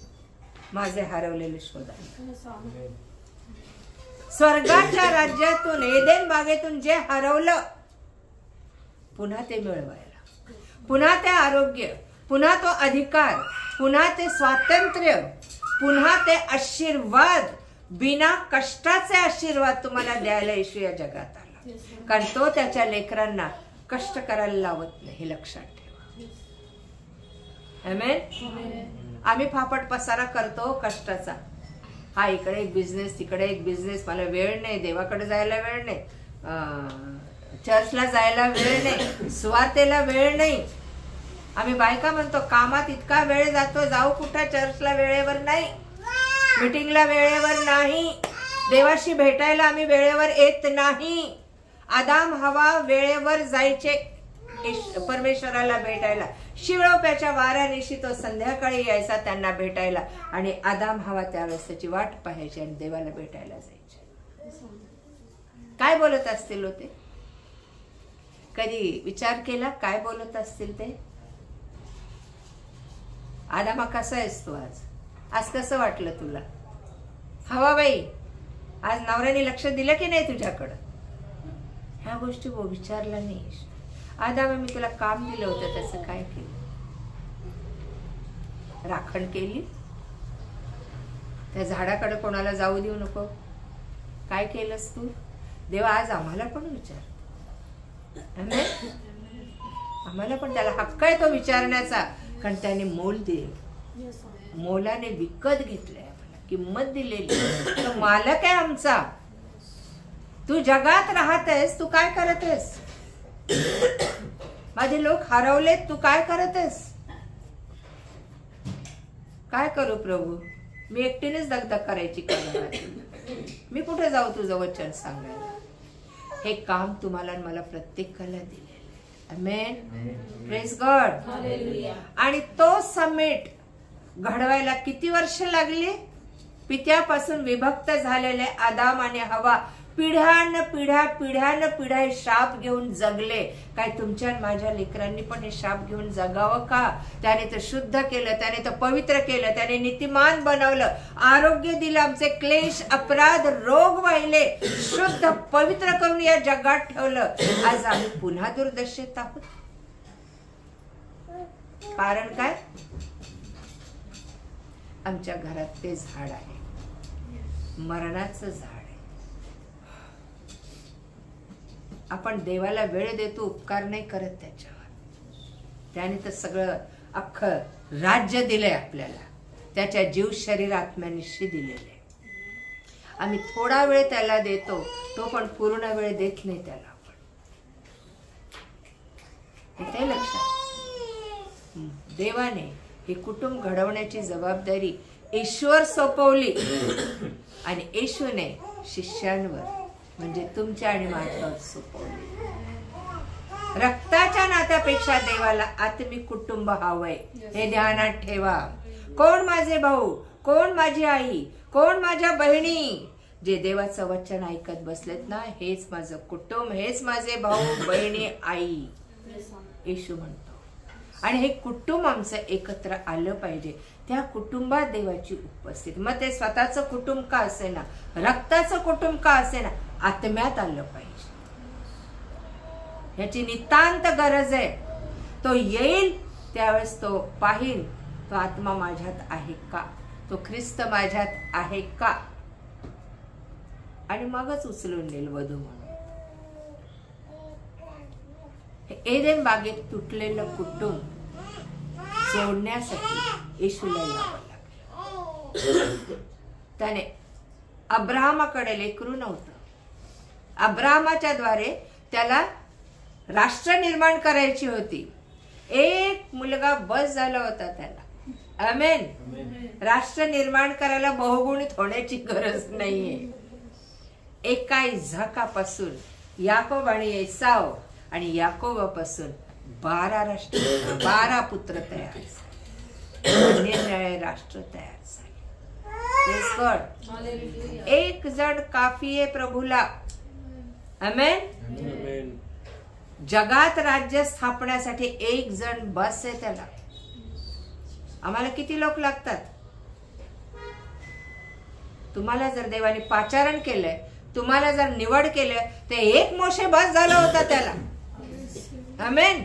[SPEAKER 2] माझे हरवलेले शोधा. स्वर्गाच्या राज्यातून, एदेन बागेतून जे हरवलं पुन्हा ते मिळवायला, पुन्हा ते आरोग्य, पुन्हा तो अधिकार, पुन्हा ते स्वातंत्र्य, पुन्हा ते आशीर्वाद, बिना कष्टाचे आशीर्वाद तुम्हाला द्यायला येशू या जगात आला. कारण तो त्याच्या लेकरांना कष्ट करायला लावत नाही. हे लक्षात ठेवा. आमेन. आम्ही फापट पसारा करतो कष्टाचा. हा इकडे एक बिझनेस, तिकडे एक बिझनेस, मला वेळ नाही, देवाकडे जायला वेळ नाही, चर्चला जायला वेळ नाही, सुवार्तेला वेळ नाही. आम्ही बायका म्हणतो कामात इतका वेळ जातो, जाऊ कुठे, चर्चला वेळेवर नाही, मीटिंगला वेळेवर नाही, देवाशी भेटायला आम्ही वेळेवर येत नाही. आदाम हवा वेळेवर जायचे परमेश्वराला भेटायला. शिवळोप्याच्या वाऱ्यानिशी तो संध्याकाळी यायचा त्यांना भेटायला, आणि आदाम हवा त्यावेळेस त्याची वाट पाहायची आणि देवाला भेटायला जायचे. काय बोलत असतील होते? कधी विचार केला काय बोलत असतील ते? आदामा कसा आहेस तू आज? आज कसं वाटलं तुला? हवा बाई, आज नवऱ्याने लक्ष दिलं की नाही तुझ्याकडं? ह्या गोष्टी विचारला नाही. आदामा, मी तुला काम दिलं होतं, त्याचं काय केलं? राखण केली? त्या झाडाकडे कोणाला जाऊ देऊ नको, काय केलंस तू? देवा आज आम्हाला पण विचार, आम्हाला पण त्याला हक्क आहे तो विचारण्याचा. कारण त्याने मोल दिले, मोलाने विकत घेतलंय, आम्हाला किंमत दिलेली. तो मालक आहे आमचा. तू जगात राहतेस, तू काय करत आहेस? माझे लोक हरवलेत, तू काय करत आहेस? काय करू प्रभू? मी एकटीनेच दगदग करायची का? मी कुठे जाऊ तुझं वचन सांगायला? हे काम तुम्हाला मला प्रत्येकाला दिले. आमेन. Praise God. आणि तो समेट घडवायला किती वर्ष लागली? पित्यापासून विभक्त झालेले आदाम आणि हवा पिढ्यान पिढ्या हे शाप घेऊन जगले. काय तुमच्या माझ्या लेकरांनी पण हे शाप घेऊन जगावं का? त्याने तर शुद्ध केलं, त्याने तर पवित्र केलं, त्याने नीतिमान बनवलं, आरोग्य दिलं, आमचे क्लेश, अपराध, रोग वाहिले, शुद्ध पवित्र करून या जगात ठेवलं. आज आम्ही पुन्हा दुर्दशेत आहोत. कारण काय? आमच्या घरात ते झाड आहे, मरणाचं झाड आहे. आपण देवाला वेळ देतो, उपकार नाही करत त्याच्यावर. त्याने तर सगळं अख्खं राज्य दिलंय आपल्याला, त्याच्या जीव शरीर आत्म्यानिशी दिलेले. आम्ही थोडा वेळ त्याला देतो, तो पण पूर्ण वेळ देत नाही त्याला. आपण ते लक्षात. देवाने हे कुटुंब घडवण्याची जबाबदारी ईश्वर सोपवली, आणि येशूने शिष्यांवर म्हणजे तुमच्या आणि माझ्यावर सोपवली. रक्ताच्या नात्यापेक्षा देवाला आत्मिक कुटुंब हवंय. हे ध्यानात ठेवा. कोण माझे भाऊ, कोण माझी आई, कोण माझ्या बहिणी, जे देवाचं वचन ऐकत बसलेत ना, हेच माझं कुटुंब, हेच माझे भाऊ बहिणी आई, येशू म्हणतो. आणि हे कुटुंब आमचं एकत्र आलं पाहिजे. त्या कुटुंबात देवाची उपस्थिती. मग ते स्वतःचं कुटुंब का असेना, रक्ताचं कुटुंब का असेना, आत्म्यात आलं पाहिजे. ह्याची नितांत गरज आहे. तो येईल त्यावेळेस तो पाहिल, तो आत्मा माझ्यात आहे का, तो ख्रिस्त माझ्यात आहे का, आणि मगच उचलून नेल वधू म्हणून. हे एदेन बागेत तुटलेलं कुटुंब सोडण्यासाठी येशूला यावं लागलं. त्याने अब्राहमाकडे लेकरू नव्हतं. अब्राहमाच्या द्वारे त्याला राष्ट्र निर्माण करायची होती. एक मुलगा बस झाला होता त्याला. आमेन. राष्ट्र निर्माण करायला बहुगुणित होण्याची गरज नाहीये. एका इझाकापासून याकोब आणि एसाव आणि याकोबापासून 12 पुत्र तयार झाले, निरनिराळे राष्ट्र तयार झाले. Praise God. एक जण काफी आहे प्रभूला. आमेन. जगात राज्य स्थापण्यासाठी एक जण बस आहे त्याला. आम्हाला किती लोक लागतात? तुम्हाला जर देवाने पाचारण केलंय, तुम्हाला जर निवड केलं, ते एक मोशे बस झाला होता त्याला. आमेन.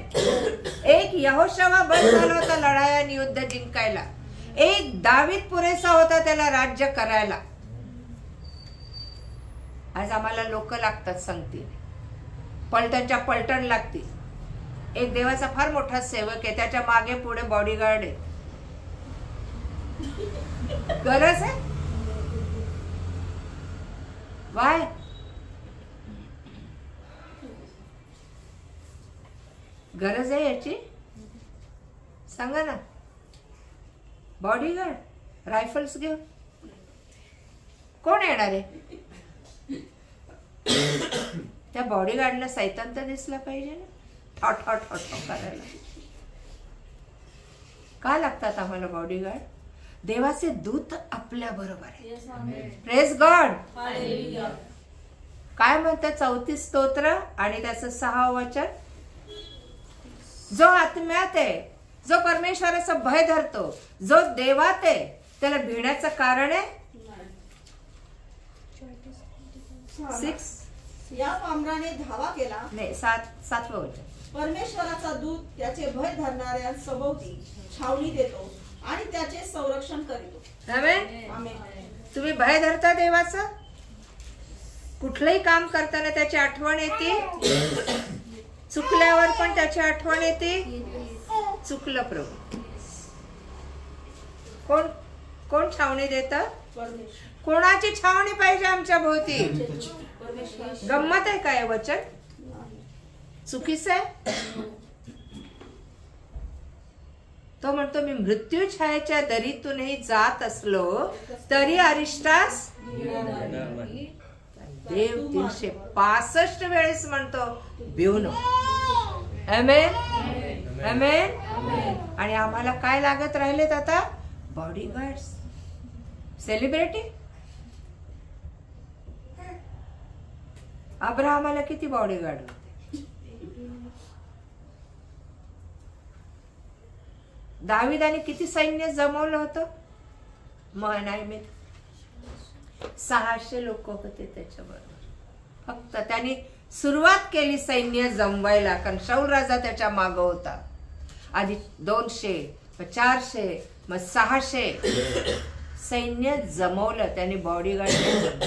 [SPEAKER 2] एक यहोशवा बस झाला होता लढाया आणि युद्ध जिंकायला. एक दावीद पुरेसा होता त्याला राज्य करायला. आज आम्हाला लोक लागतात सांगतील, पलटणच्या पलटण लागतील. एक देवाचा फार मोठा सेवक आहे, त्याच्या मागे पुढे बॉडीगार्ड आहे. गरज आहे? वाय? गरज आहे याची? सांगा ना. बॉडीगार्ड रायफल्स घेऊन कोण येणार आहे? त्या बॉडीगार्डला सैतान तर दिसला पाहिजे ना, हॉट हॉट हॉट करायला. का लागतात आम्हाला बॉडीगार्ड? देवाचे दूत आपल्या बरोबर आहे. Praise God. काय म्हणतात 34 स्तोत्र आणि त्याचं 6 वचन? जो आत्म्यात आहे, जो परमेश्वराचं भय धरतो, जो देवात आहे, त्याला भिण्याचं कारण आहे. 6
[SPEAKER 5] या पामराने धावा केला.
[SPEAKER 2] नाही, 7वं वचन.
[SPEAKER 5] परमेश्वराचा दूत त्याचे भय धरणाऱ्या सभोवती छावणी देतो आणि त्याचे संरक्षण करीतो.
[SPEAKER 2] आमेन.
[SPEAKER 5] आमेन.
[SPEAKER 2] तुम्ही भय धरता देवाचं? कुठलंही काम करताना त्याची आठवण येते, चुकल्यावर पण त्याची आठवण येते. चुकलं प्रभू. कोण कोण छावणी देतं?
[SPEAKER 5] परमेश्वर.
[SPEAKER 2] कोणाची छावणी पाहिजे आमच्या भोवती?
[SPEAKER 5] परमेश्वर.
[SPEAKER 2] गंमत आहे काय वचन? चुकीचं आहे. तो म्हणतो मी मृत्यू छायेच्या दरीतूनही जात असलो तरी अरिष्टास देव 365 वेळेस म्हणतो भिवू नको. आमेन. आमेन. आणि आम्हाला काय लागत राहिलेत आता? Bodyguards, celebrity. अब्राहमाला किती बॉडीगार्ड होते? दाविदाने किती सैन्य जमवलं होतं? नाही मी 600 लोक होते त्याच्याबरोबर. फक्त त्यांनी सुरुवात केली सैन्य जमवायला, कारण शाऊल राजा त्याच्या मागे होता. आधी 200, मग 400, मग 600 सैन्य जमवलं त्यांनी. बॉडीगार्ड.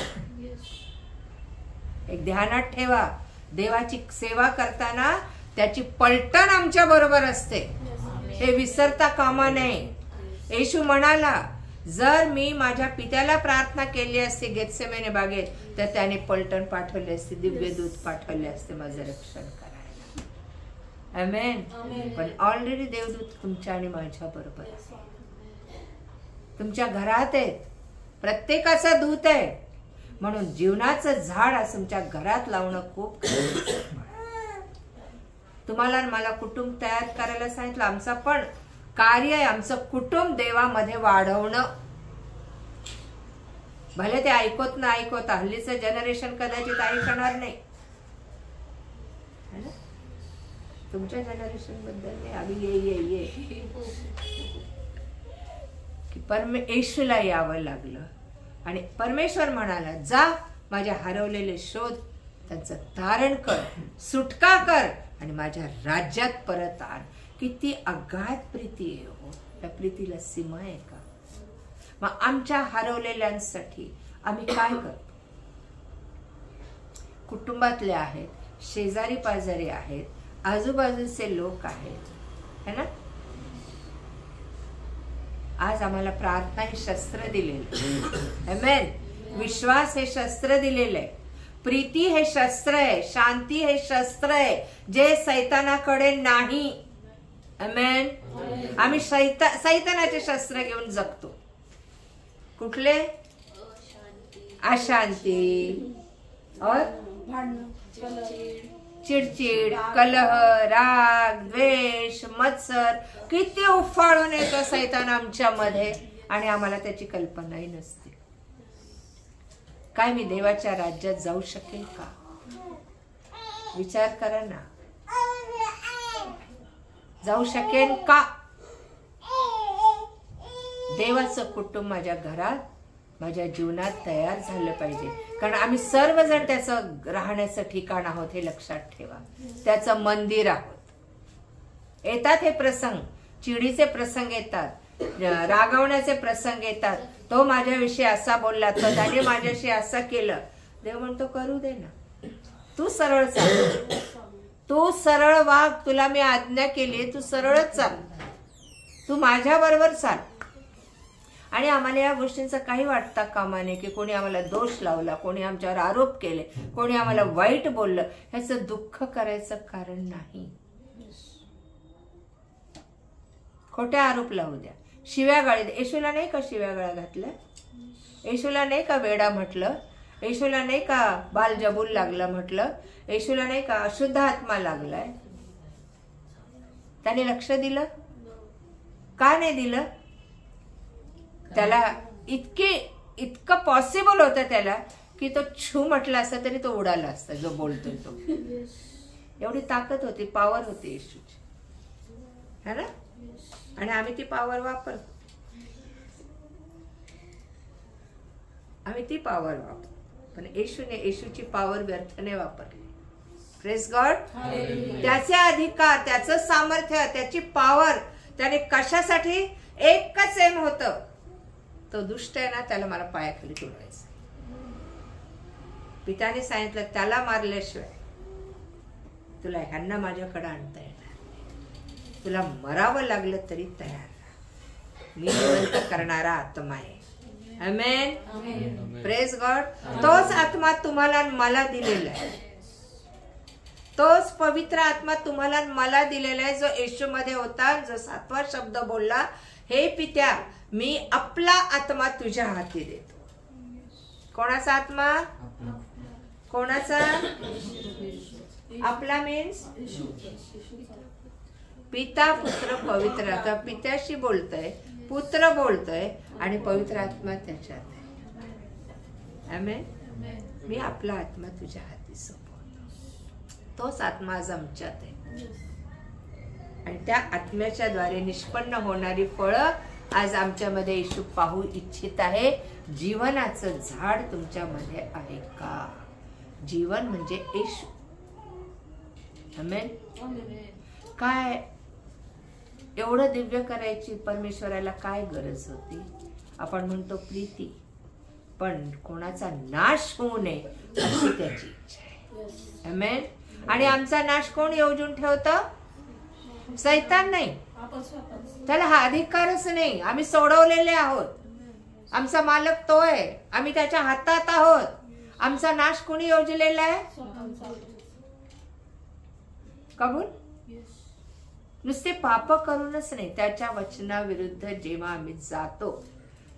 [SPEAKER 2] एक ध्यानात ठेवा, देवाची सेवा करताना त्याची पलटण आमच्या बरोबर असते, हे विसरता कामा नये. येशू म्हणाला, जर मी माझ्या पित्याला प्रार्थना केली असती गेत्सेमने बागेत, तर त्याने पलटण पाठवले असते, दिव्य दूत पाठवले असते माझं रक्षण करायला. आमेन. पण ऑलरेडी देवदूत तुमच्या आणि माझ्या बरोबर आहे, तुमच्या घरात आहेत. प्रत्येकाचा दूत आहे. म्हणून जीवनाचं झाड असं तुमच्या घरात लावणं खूप गरजेचं आहे. तुम्हाला मला कुटुंब तयार करायला सांगितलं. आमचं पण कार्य आहे, आमचं कुटुंब देवामध्ये वाढवणं. भले ते ऐकत ना ऐकत, हल्लीचं जनरेशन कदाचित ऐकणार नाही. तुमच्या जनरेशन बद्दल नाही, आम्ही ये की येशूला यावं लागलं. आणि परमेश्वर म्हणाला, जा माझ्या हरवलेले शोध, त्यांचं तारण कर, सुटका कर आणि माझ्या राज्यात परत आण. किती अगाध प्रीती आहे हो. त्या प्रीतीला सीमा आहे का? मग आमच्या हरवलेल्यांसाठी आम्ही काय करतो? कुटुंबातले आहेत, शेजारी पाजारी आहेत, आजूबाजूचे लोक आहेत, है ना? आज आम्हाला प्रार्थना हे शस्त्र दिलेलं. आमेन. विश्वास हे शस्त्र दिलेलं आहे. प्रीती हे शस्त्र आहे. शांती हे शस्त्र आहे, जे सैतानाकडे नाही. आमेन. आम्ही सैतानाचे शस्त्र घेऊन जगतो. कुठले? अशांती और चिडचिड, कलह, राग, द्वेष, मत्सर किती उफाळून येतो सैतान आमच्यामध्ये आणि आम्हाला त्याची कल्पनाही नसते. काय मी देवाच्या राज्यात जाऊ शकेल का? विचार करा ना. जाऊ शकेल का? देवाचं कुटुंब माझ्या घरात, माझ्या जीवनात तयार झालं पाहिजे. कारण आम्ही सर्वजण त्याचं राहण्याचं ठिकाण आहोत, हे लक्षात ठेवा. त्याचं मंदिर आहोत. येतात हे प्रसंग, चिडीचे प्रसंग येतात, रागवण्याचे प्रसंग येतात. तो माझ्याविषयी असा बोलला, तर त्याने माझ्याशी असं केलं. देव म्हणतो करू दे ना, तू सरळ चाल, तू सरळ वाग. तुला मी आज्ञा केली, तू सरळच चाल, तू माझ्या बरोबर चाल. आणि आम्हाला या गोष्टींचं काही वाटता कामा नये की कोणी आम्हाला दोष लावला, कोणी आमच्यावर आरोप केले, कोणी आम्हाला वाईट बोललं, ह्याचं दुःख करायचं कारण नाही. खोट्या आरोप लावू द्या, शिव्या गाळी द्या. येशूला नाही का शिव्या गाळ्या घातल्या? येशूला नाही का वेडा म्हटलं? येशूला नाही का बालजबूल लागला म्हटलं? येशूला नाही का अशुद्ध आत्मा लागलाय? त्याने लक्ष दिलं का नाही दिलं? त्याला इतकं पॉसिबल होतं त्याला की तो छू म्हटला असता तरी तो उडाला असता, जो बोलतोय तो. एवढी ताकद होती, पॉवर होती येशूची, है ना? आणि आम्ही ती पॉवर वापरतो, आम्ही ती पॉवर वापरतो. पण येशूची पॉवर व्यर्थने वापरली. Praise God. त्याचे अधिकार, त्याचं सामर्थ्य, त्याची पॉवर त्याने कशासाठी? एकच एम होतं, तो दुष्ट आहे ना त्याला मला पायाखाली तुडवायचं. पित्याने सांगितलं त्याला मारल्याशिवाय तुला ह्यांना माझ्याकडे आणता येणार. तुला मरावं लागलं तरी तयार राहा. मी जिवंत करणारा आत्मा आहे. आमेन. Praise God. तोच आत्मा तुम्हाला मला दिलेला आहे, तोच पवित्र आत्मा तुम्हाला मला दिलेला आहे, जो येशूमध्ये होता, जो 7वा शब्द बोलला, हे पित्या मी आपला आत्मा तुझ्या हाती देतो. कोणाचा आत्मा? कोणाचा? आपला मीन्स पिता, पुत्र, पवित्र आत्मा. पित्याशी बोलतोय, पुत्र बोलतोय आणि पवित्र आत्मा त्याच्यात आहे. आमेन. मी आपला आत्मा तुझ्या हाती सोपवतो. तोच आत्मा आज आमच्यात आहे आणि त्या आत्म्याच्या द्वारे निष्पन्न होणारी फळं आज आमच्यामध्ये येशू पाहू इच्छित आहे. जीवनाचं झाड तुमच्यामध्ये आहे का? जीवन म्हणजे येशू. आमेन. काय एवढं दिव्य करायची परमेश्वराला काय गरज होती? आपण म्हणतो प्रीती, पण कोणाचा नाश होऊ नये अशी त्याची इच्छा आहे. आमेन. आणि आमचा नाश कोण योजून ठेवतं? सैतान नाही, त्याला हा अधिकारच नाही. आम्ही सोडवलेले आहोत, आमचा मालक तो आहे, आम्ही त्याच्या हातात आहोत. आमचा नाश कोणी योजलेला आहे? कबूल. नुसते पाप करूनच नाही, त्याच्या वचनाविरुद्ध जेव्हा आम्ही जातो,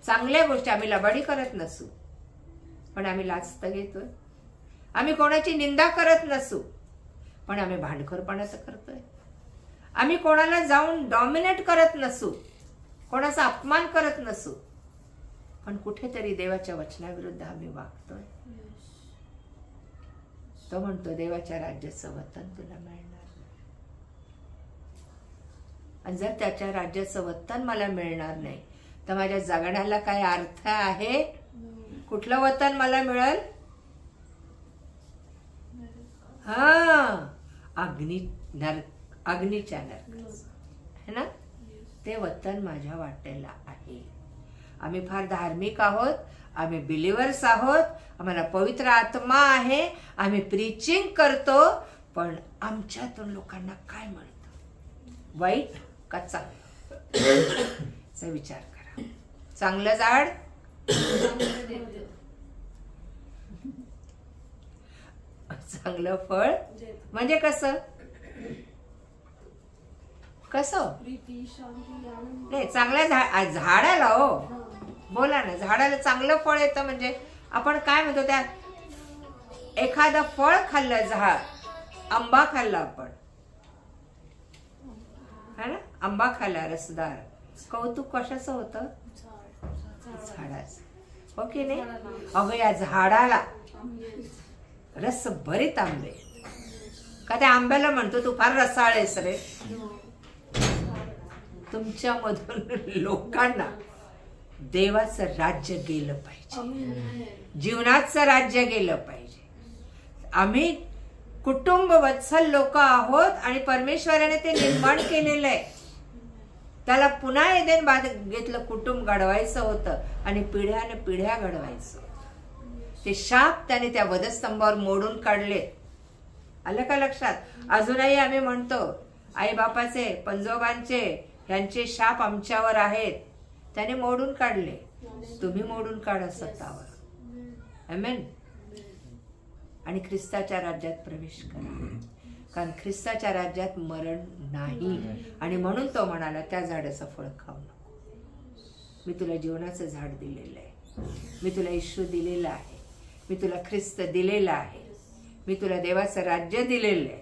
[SPEAKER 2] चांगल्या गोष्टी, आम्ही लबाडी करत नसू पण आम्ही लाचता घेतोय, आम्ही कोणाची निंदा करत नसू पण आम्ही भांडखोरपणा करतोय, आम्ही कोणाला जाऊन डॉमिनेट करत नसू, कोणाचा अपमान करत नसू, पण कुठेतरी देवाच्या वचनाविरुद्ध आम्ही वागतोय. तो म्हणतो देवाच्या राज्याचं वतन तुला मिळणार. आणि जर त्याच्या राज्याचं वतन मला मिळणार नाही तर माझ्या जगण्याला काय अर्थ आहे? कुठलं वतन मला मिळेल? अग्नीच्या नरकाचं, है ना? ते वतन माझ्या वाटेला आहे. आम्ही फार धार्मिक आहोत, आम्ही बिलिव्हर्स आहोत, आम्हाला पवित्र आत्मा आहे, आम्ही प्रीचिंग करतो, पण आमच्यातून लोकांना काय मिळतं? वाईट का चांगलं? विचार करा. चांगलं झाड चांगलं फळ म्हणजे कसं? कसं नाही? चांगल्या झाडाला, हो बोला ना, झाडाला चांगलं फळ येतं म्हणजे आपण काय म्हणतो? त्या एखादं फळ खाल्लं, झाड आंबा खाल्ला आपण, है ना, आंबा खाल्ला रसदार, कौतुक कशाचं होतं? झाडाचं, हो की नाही? अगं या झाडाला रस भरीत आंबे, का त्या आंब्याला म्हणतो तू फार रसाळ आहेस रे? तुमच्यामधून लोकांना देवाचं राज्य गेलं पाहिजे, जीवनाचं राज्य गेलं पाहिजे. आम्ही कुटुंब वत्सल लोक आहोत आणि परमेश्वराने ते निर्माण केलेलं आहे. त्याला पुन्हा एदेन बागेतलं कुटुंब घडवायचं होतं आणि पिढ्याने पिढ्या घडवायचं. ते शाप त्याने त्या वधस्तंभावर मोडून काढले. आलं का लक्षात? अजूनही आम्ही म्हणतो आई बापाचे, पंजोबांचे, यांचे शाप आमच्यावर आहेत, त्याने मोडून काढले. तुम्ही मोडून काढा स्वतःवर. आमेन. आणि ख्रिस्ताच्या राज्यात प्रवेश करा, कारण ख्रिस्ताच्या राज्यात मरण नाही. आणि म्हणून तो म्हणाला त्या झाडाचं फळ खाऊ नको. मी तुला जीवनाचं झाड दिलेलं आहे, मी तुला येशू दिलेला आहे, मी तुला ख्रिस्त दिलेला आहे, मी तुला देवाचं राज्य दिलेलं आहे,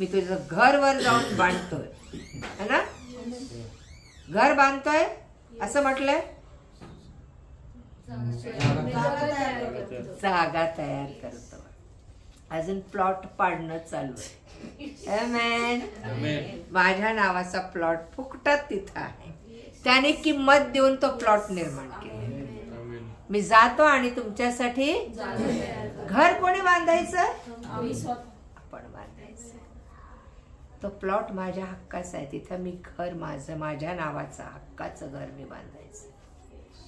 [SPEAKER 2] मी तुझं घर वर जाऊन बांधतोय, है ना? घर बांधतोय असं म्हटलंय, जागा तयार करतो. अजून प्लॉट पाडणं चालू आहे. आमेन. माझ्या नावाचा प्लॉट फुकटात तिथं आहे. त्याने किंमत देऊन तो प्लॉट निर्माण केला. मी जातो आणि तुमच्यासाठी घर कोणी बांधायचं? आपण बांधायचं. तो प्लॉट माझ्या हक्काचा आहे, तिथं मी घर माझ्या नावाचं हक्काचं घर मी बांधायचं.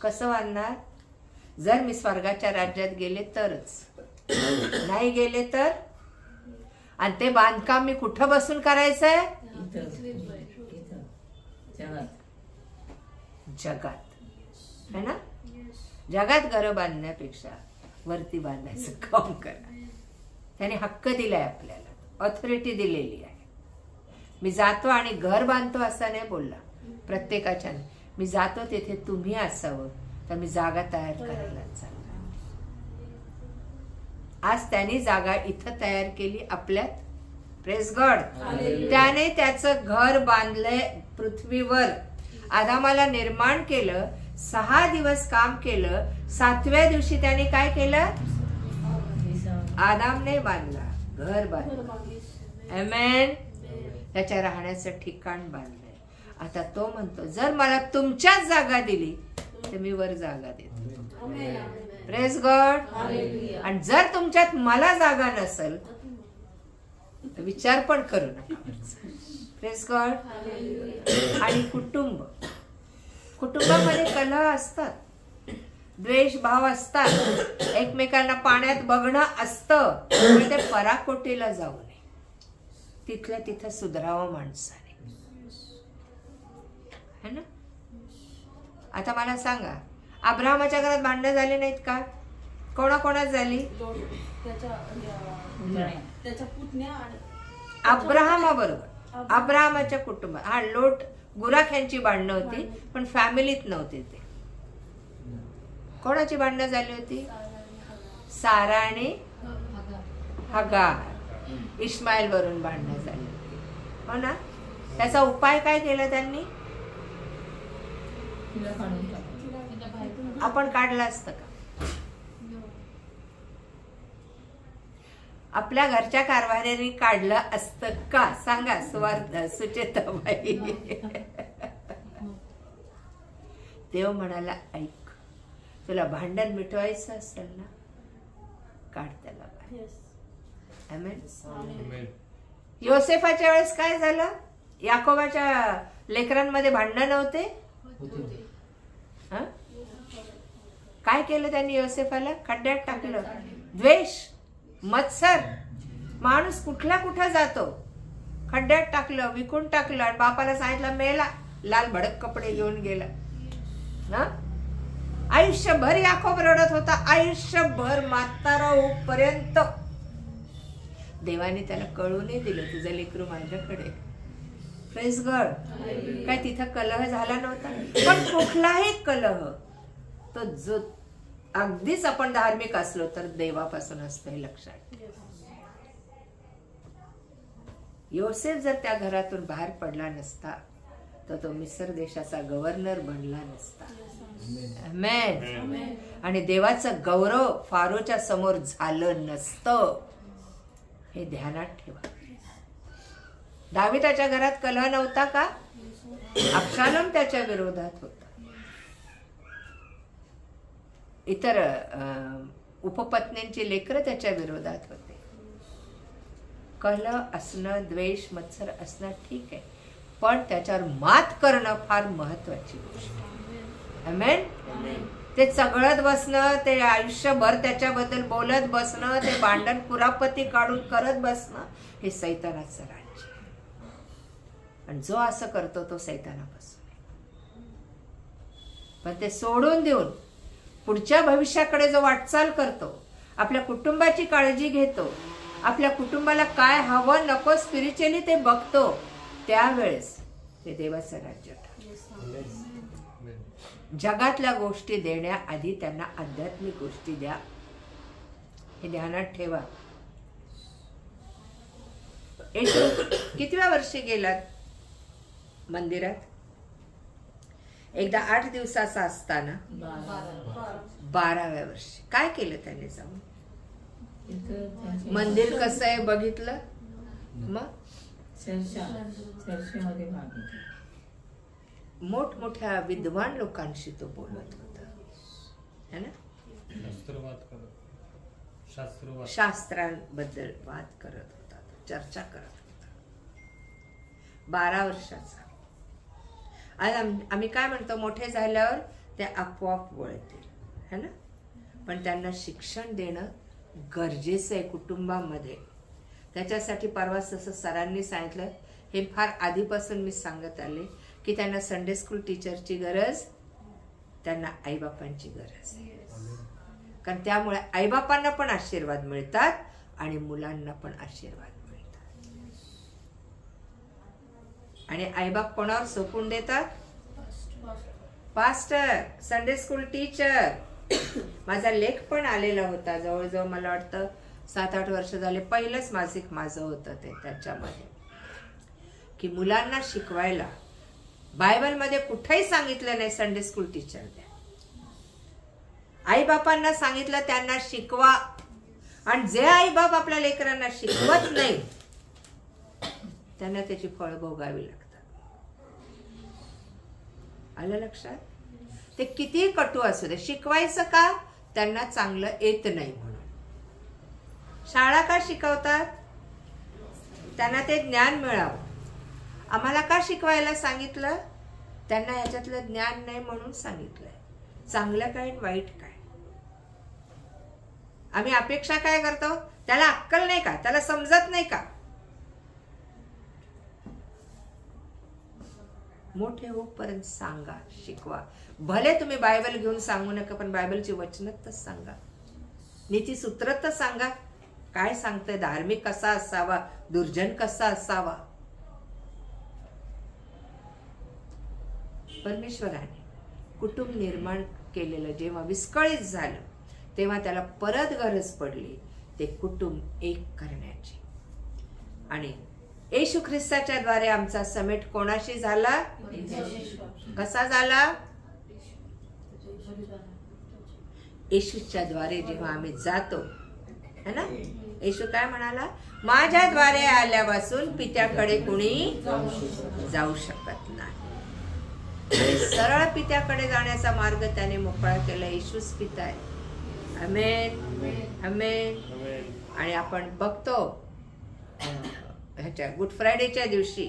[SPEAKER 2] कसं बांधणार? जर मी स्वर्गाच्या राज्यात गेले तरच, नाही गेले तर? आणि ते बांधकाम मी कुठं बसून करायचंय? जगात, है ना? जगात घरं बांधण्यापेक्षा वरती बांधायचं काम करा. त्याने हक्क दिलाय आपल्याला, ऑथॉरिटी दिलेली आहे. मी जातो आणि घर बांधतो असं नाही बोलला. प्रत्येकाच्या मी जातो तिथे तुम्ही असावं, तर मी जागा तयार करायला चाललो. आज त्याने जागा इथं तयार केली आपल्यात. Praise God. त्याने त्याचं घर बांधलंय पृथ्वीवर. आदामाला निर्माण केलं, 6 दिवस काम केलं, 7व्या दिवशी त्याने काय केलं? आदामने बांधला, घर बांधलं. आमेन. त्याच्या राहण्याचं ठिकाण बांधलंय. आता तो म्हणतो जर मला तुमच्याच जागा दिली तर मी वर जागा देतो. Praise God. आणि जर तुमच्यात मला जागा नसेल तर विचार पण करू नका. Praise God. आणि कुटुंबामध्ये कलह असतात, द्वेष भाव असतात, एकमेकांना पाण्यात बघणं असतं. ते पराकोटीला जाऊ नये, तिथल्या तिथं सुधारावं माणसाने, है ना? आता मला सांगा, अब्राहमाच्या घरात भांडणं झाली नाहीत का? कोणाकोणात झाली?
[SPEAKER 5] त्याच्या पुतण्या आणि
[SPEAKER 2] अब्राहमाबरोबर, अब्राहमाच्या कुटुंबात. हा, लोट गुराख्यांची भांडणं होती, पण फॅमिलीत नव्हते ते. कोणाची भांडणं झाली होती? सारा आणि हगार, इस्माईल वरून भांडणं झाली होती, हो ना? त्याचा उपाय काय केला त्यांनी? आपण काढलं असतं का? आपल्या घरच्या कारभाऱ्यांनी काढलं असतं का? सांगा सुचेताबाई. देव म्हणाला ऐक, तुला भांडण मिटवायचं असेल ना, काढ त्याला बाहेर. आमेन. योसेफाच्या वेळेस काय झालं? याकोबाच्या लेकरांमध्ये भांडण नव्हते? काय केलं त्यांनी योसेफाला? खड्ड्यात टाकलं. द्वेष, मत्सर. माणूस कुठला कुठं जातो, खड्ड्यात टाकलं, विकून टाकलं, आणि बापाला सांगितलं मेला, लाल भडक कपडे घेऊन गेला ना. आयुष्यभर याकोब रडत होता, आयुष्यभर म्हातारा होईपर्यंत. देवाने त्याला कळू नाही दिलं तुझं लेकरू माझ्याकडे. Praise God. काय तिथं कलह झाला नव्हता? पण कुठलाही कलह तो जो अगदीच आपण धार्मिक असलो तर देवापासून असतं हे लक्षात ठेवा. योसेफ जर त्या घरातून बाहेर पडला नसता तर तो मिस्र देशाचा गव्हर्नर बनला नसता. आमेन. आणि देवाचं गौरव फारोच्या समोर झालं नसतं हे ध्यानात ठेवा. दाविदाच्या घरात कलह नव्हता का? अबशालोम त्याच्या विरोधात होता. इतर उपपत्नींची लेकरं त्याच्या विरोधात होते. कलह असणं, द्वेष, मत्सर असणं ठीक आहे, पण त्याच्यावर मात करणं फार महत्वाची गोष्ट आहे. आमेन. ते चगळत बसणं, ते आयुष्यभर त्याच्याबद्दल बोलत बसणं, ते भांडण कुरापती काढून करत बसणं हे सैतानाचं राज्य आहे. आणि जो असं करतो तो सैतानापासून आहे. पण ते सोडून देऊन पुढच्या भविष्याकडे जो वाटचाल करतो, आपल्या कुटुंबाची काळजी घेतो, आपल्या कुटुंबाला काय हवं नको स्पिरिच्युअली ते बघतो, त्यावेळेस ते देवाचं राज्य ठरतं. जगातल्या गोष्टी देण्याआधी त्यांना आध्यात्मिक गोष्टी द्या हे ध्यानात ठेवा. येशू कितव्या वर्षी गेलात मंदिरात? एकदा 8 दिवसाचा असताना 12व्या वर्षी काय केलं त्याने जाऊन? मंदिर कसं आहे बघितलं, मग
[SPEAKER 1] चर्चेमध्ये भाग घेतला.
[SPEAKER 2] मोठमोठ्या विद्वान लोकांशी तो बोलत होता है ना. शास्त्रांबद्दल वाद करत होता, चर्चा करत होता. 12 वर्षाचा. आज आम्ही काय म्हणतो, मोठे झाल्यावर ते आपोआप वळतील है ना. पण त्यांना शिक्षण देणं गरजेचं आहे कुटुंबामध्ये. त्याच्यासाठी परवा जसं सरांनी सांगितलं, हे फार आधीपासून मी सांगत आले की त्यांना संडे स्कूल टीचरची गरज, त्यांना आईबापांची गरज आहे. कारण त्यामुळे आईबापांना पण आशीर्वाद मिळतात आणि मुलांना पण आशीर्वाद मिळतात. आणि आईबाप कोणावर सोपून देतात? Pastor, Sunday school teacher. माझा लेख पण आलेला होता, जवळजवळ मला वाटतं 7-8 वर्ष झाले. पहिलंच मासिक माझं होतं ते. त्याच्यामध्ये की मुलांना शिकवायला बायबलमध्ये कुठेही सांगितलं नाही संडे स्कूल टीचर द्या. आई बापांना सांगितलं त्यांना शिकवा. आणि जे आई बाप आपल्या लेकरांना शिकवत नाही त्यांना त्याची फळ भोगावी लागतात. आलं लक्षात? ते किती कटू असू दे. शिकवायचं का? त्यांना चांगलं येत नाही म्हणून. शाळा का शिकवतात? त्यांना ते ज्ञान मिळावं. आम्हाला का शिकवायला सांगितलं? त्यांना ह्याच्यातलं ज्ञान नाही म्हणून सांगितलंय. चांगलं काय वाईट काय. आम्ही अपेक्षा काय करतो? त्याला अक्कल नाही का? त्याला समजत नाही का? मोठे होईपर्यंत सांगा, शिकवा. भले तुम्ही बायबल घेऊन सांगू नका, पण बायबलची वचनं तर सांगा, नीतिसूत्र तर सांगा. काय सांगतंय? धार्मिक कसा असावा, दुर्जन कसा असावा. परमेश्वराने कुटुंब निर्माण केलेलं जेव्हा विस्कळीत झालं, तेव्हा त्याला परत गरज पडली ते कुटुंब एक करण्याची. आणि येशू ख्रिस्ताच्या द्वारे आमचा समेट कोणाशी झाला? कसा झाला? येशूच्या द्वारे जेव्हा आम्ही जातो है ना. येशू काय म्हणाला? माझ्या द्वारे आल्यापासून पित्याकडे कुणी जाऊ शकत नाही. सरळ पित्याकडे जाण्याचा मार्ग त्याने मोकळा केला. येशूच पिता आहे. आमेन, आमेन. आणि आपण बघतो ह्याच्या गुड फ्रायडेच्या दिवशी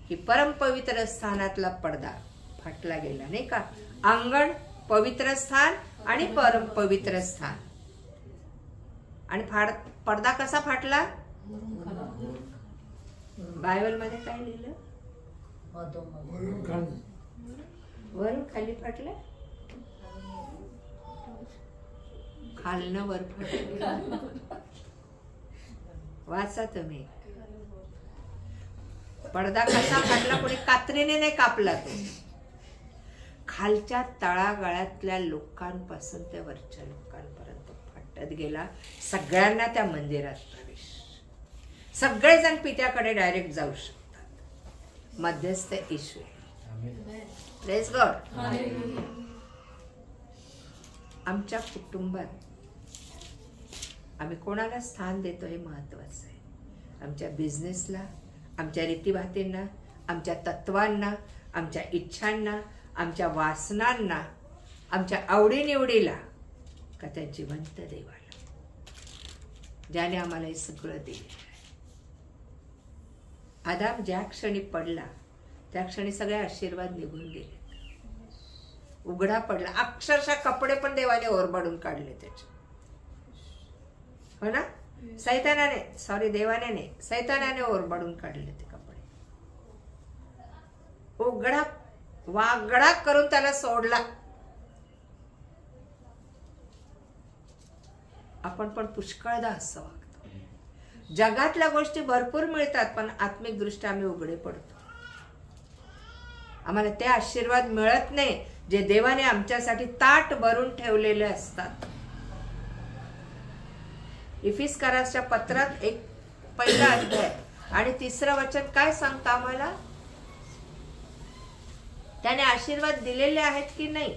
[SPEAKER 2] की परम पवित्र स्थानातला पडदा फाटला गेला नाही का. अंगण पवित्र स्थान आणि परम पवित्र स्थान. आणि पडदा कसा फाटला? बायबल मध्ये काय लिहिलं? वरून खाली फाटलं, खालनं वर फाटलं. वाचा तुम्ही. पडदा कसा फाटला? कोणी कात्रीने नाही कापला तो. खालच्या तळागाळातल्या लोकांपासून ते वरच्या लोकांपर्यंत फाटत गेला. सगळ्यांना त्या मंदिरात प्रवेश. सगळेजण पित्याकडे डायरेक्ट जाऊ शकतात. मध्यस्थ येशू. Praise God. आमच्या कुटुंबात आम्ही कोणाला स्थान देतो हे महत्वाचं आहे. आमच्या बिझनेसला, आमच्या रीतीभातींना, आमच्या तत्वांना, आमच्या इच्छांना, आमच्या वासनांना, आमच्या आवडीनिवडीला, का त्या जिवंत देवाला ज्याने आम्हाला हे सगळं दिलं. आदाम ज्या क्षणी पडला त्या क्षणी सगळे आशीर्वाद निघून गेले. उघडा पडला. अक्षरशः कपडे पण देवाने ओरबाडून काढले त्याचे. हो ना? देवाने नाही, सैतानाने ओरबाडून काढले ते कपडे. उघडा वागडा करून त्याला सोडला. आपण पण पुष्कळदा असं वागतो. जगातल्या गोष्टी भरपूर मिळतात पण आत्मिक दृष्ट्या आम्ही उघडे पडतो. आम्हाला ते आशीर्वाद मिळत नाही जे देवाने आमच्यासाठी ताट भरून ठेवलेले असतात. इफिसकरासच्या पत्रात 1 अध्याय आणि 3 वचन काय सांगतं आम्हाला? त्याने आशीर्वाद दिलेले आहेत की नाही?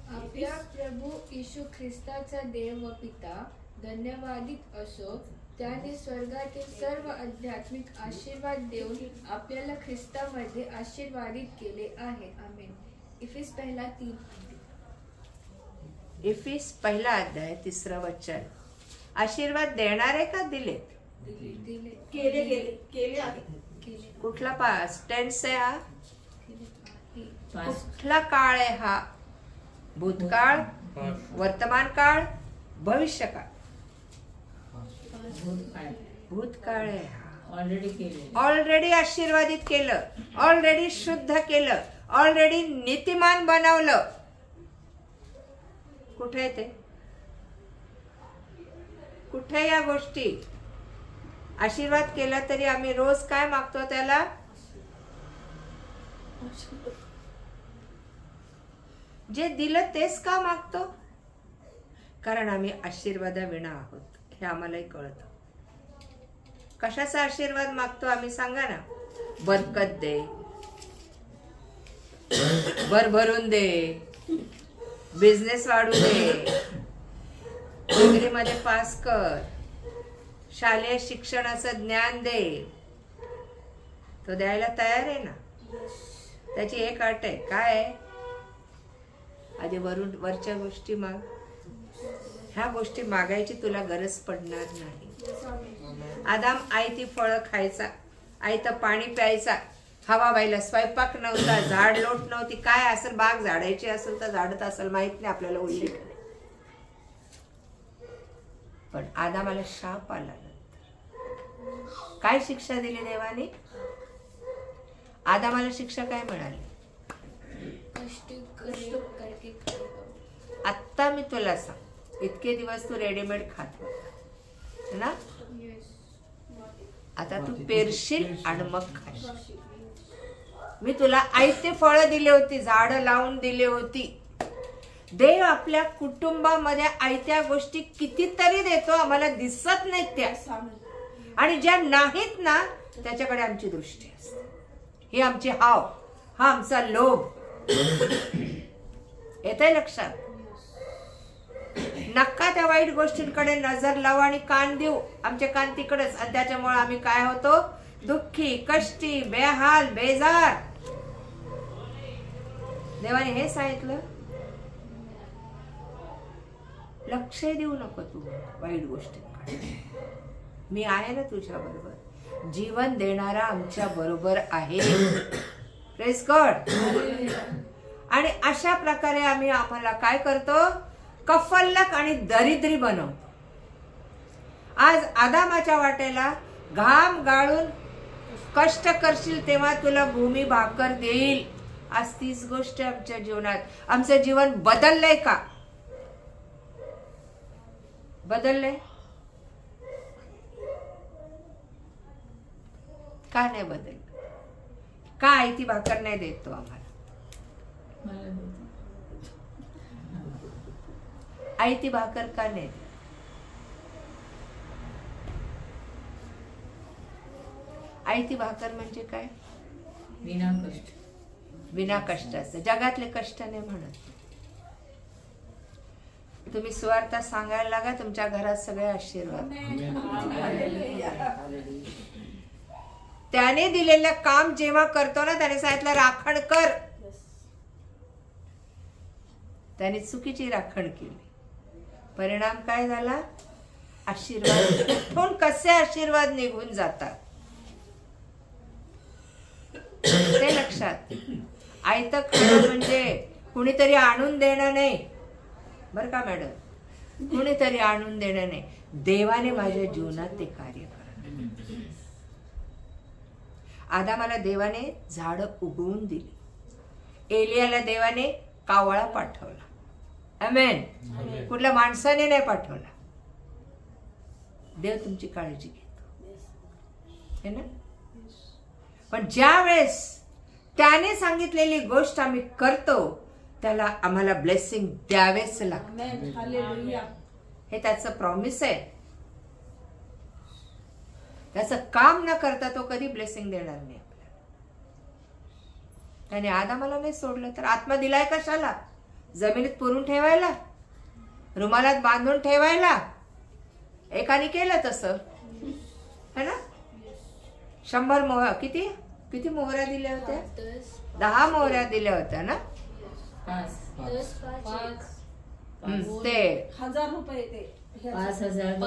[SPEAKER 3] आपल्या प्रभू येशू ख्रिस्ताचा देव व पिता धन्यवादित असो. त्याने स्वर्गातील सर्व आध्यात्मिक आशीर्वाद देऊन आपल्याला ख्रिस्तामध्ये आशीर्वादित केले आहे. आमेन. इफिस 1:3.
[SPEAKER 2] इफिस 1 अध्याय 3 वचन. आशीर्वाद देणारे का दिलेत?
[SPEAKER 5] केले आहे.
[SPEAKER 2] कुठला पास्ट टेन्स आहे हा? कुठला काळ आहे हा? भूतकाळ, वर्तमान काळ, भविष्य काळ? भूतकाळ आहे हा. ऑलरेडी आशीर्वादित केलं, ऑलरेडी शुद्ध केलं, ऑलरेडी नीतिमान बनवलं. कुठे ते? कुठे या गोष्टी? आशीर्वाद केला तरी आम्ही रोज काय मागतो त्याला? जे दिलं तेच का मागतो? कारण आम्ही आशीर्वादाविना आहोत हे आम्हालाही कळतं. कशाचा आशीर्वाद मागतो आम्ही सांगा ना? बरकत दे, भरभरून दे, बिझनेस वाढू दे, डिग्रीमध्ये पास कर, शालेय शिक्षणाचं ज्ञान दे. तो द्यायला तयार आहे ना. त्याची एक अट आहे. काय आहे? आधी वरच्या गोष्टी माग. ह्या गोष्टी मागायची तुला गरज पडणार नाही. आदाम आयती फळं खायचा, आयतं पाणी प्यायचा, हवा बाईला स्वयंपाक नव्हता, झाड लोट नव्हती. काय असेल, बाग झाडायची असेल तर झाडत असेल, माहित नाही आपल्याला. उल्लेख नाही. पण आदामाला शाप आला नंतर काय शिक्षा दिली देवाने? आदामाला शिक्षा काय मिळाली? आत्ता मी तुला सांग, इतके दिवस तू रेडीमेड खात होता ना, आता तू पेरशील आणि मग खाशील. मी तुला आयते फळं दिली होती, झाडं लावून दिली होती. देव आपल्या कुटुंबामध्ये आयत्या गोष्टी कितीतरी देतो, आम्हाला दिसत नाहीत त्या. आणि ज्या नाहीत ना त्याच्याकडे आमची दृष्टी असते. ही आमची हाव, हा आमचा लोभ. येतंय लक्षात? नका त्या वाईट गोष्टींकडे नजर लावू आणि कान देऊ. आमचे कान तिकडेच. आणि त्याच्यामुळे आम्ही काय होतो? दुःखी, कष्टी, बेहाल, बेजार. देवाने हे सांगितलं, लक्ष देऊ नको तू वाईट गोष्टींकडे. मी आहे ना तुझ्या बरोबर. जीवन देणारा आमच्या बरोबर आहे. Praise God. आणि अशा प्रकारे आम्हाला काय करतो? कफल्लक आणि दरिद्री बनवतो. आज आदामाच्या वाटेला घाम गाळून कष्ट करशील तेव्हा तुला भूमी भाकर देईल. आज तीच गोष्ट आमच्या जीवनात. आमचं जीवन बदललंय का? बदललंय का? नाही बदललं. का आयती भाकर नाही देतो आम्हाला?
[SPEAKER 1] मला होतं.
[SPEAKER 2] आई ती भाकर का नाही? आई ती भाकर म्हणजे काय?
[SPEAKER 1] विना कष्ट.
[SPEAKER 2] विना कष्टाचं. जगातले कष्ट नाही म्हणत. तुम्ही सुवार्ता सांगायला लागा, तुमच्या घरात सगळे आशीर्वाद. त्याने दिलेलं काम जेव्हा करतो ना, त्याने सांगितलं राखण कर. त्याने चुकीची राखण केली. परिणाम काय झाला? आशीर्वाद. कुठून कसे आशीर्वाद निघून जातात ते लक्षात. आयतं खाणं म्हणजे कुणीतरी आणून देणं नाही बरं का मॅडम, कुणीतरी आणून देणं नाही. देवाने माझ्या जीवनात ते कार्य करत. आदामाला देवाने झाड उगवून दिली. एलियाला देवाने कावळा पाठवला. आमेन. कुठल्या माणसाने नाही पाठवला. देव तुमची काळजी घेतो है ना. पण ज्या वेळेस त्याने सांगितलेली गोष्ट आम्ही करतो, त्याला आम्हाला ब्लेसिंग द्यावेच लागते. हे त्याचं प्रॉमिस आहे. त्याचं काम न करता तो कधी ब्लेसिंग देणार नाही आपल्याला. त्याने आदामाला नाही सोडलं तर आत्मा दिलाय कशाला? जमिनीत पुरून ठेवायला, रुमालात बांधून ठेवायला. एकाने केलं तसं है ना. 100 मोहरा किती मोहऱ्या दिल्या होत्या? 10 मोहऱ्या दिल्या होत्या ना.
[SPEAKER 5] 1000 रुपये ते
[SPEAKER 1] 5,000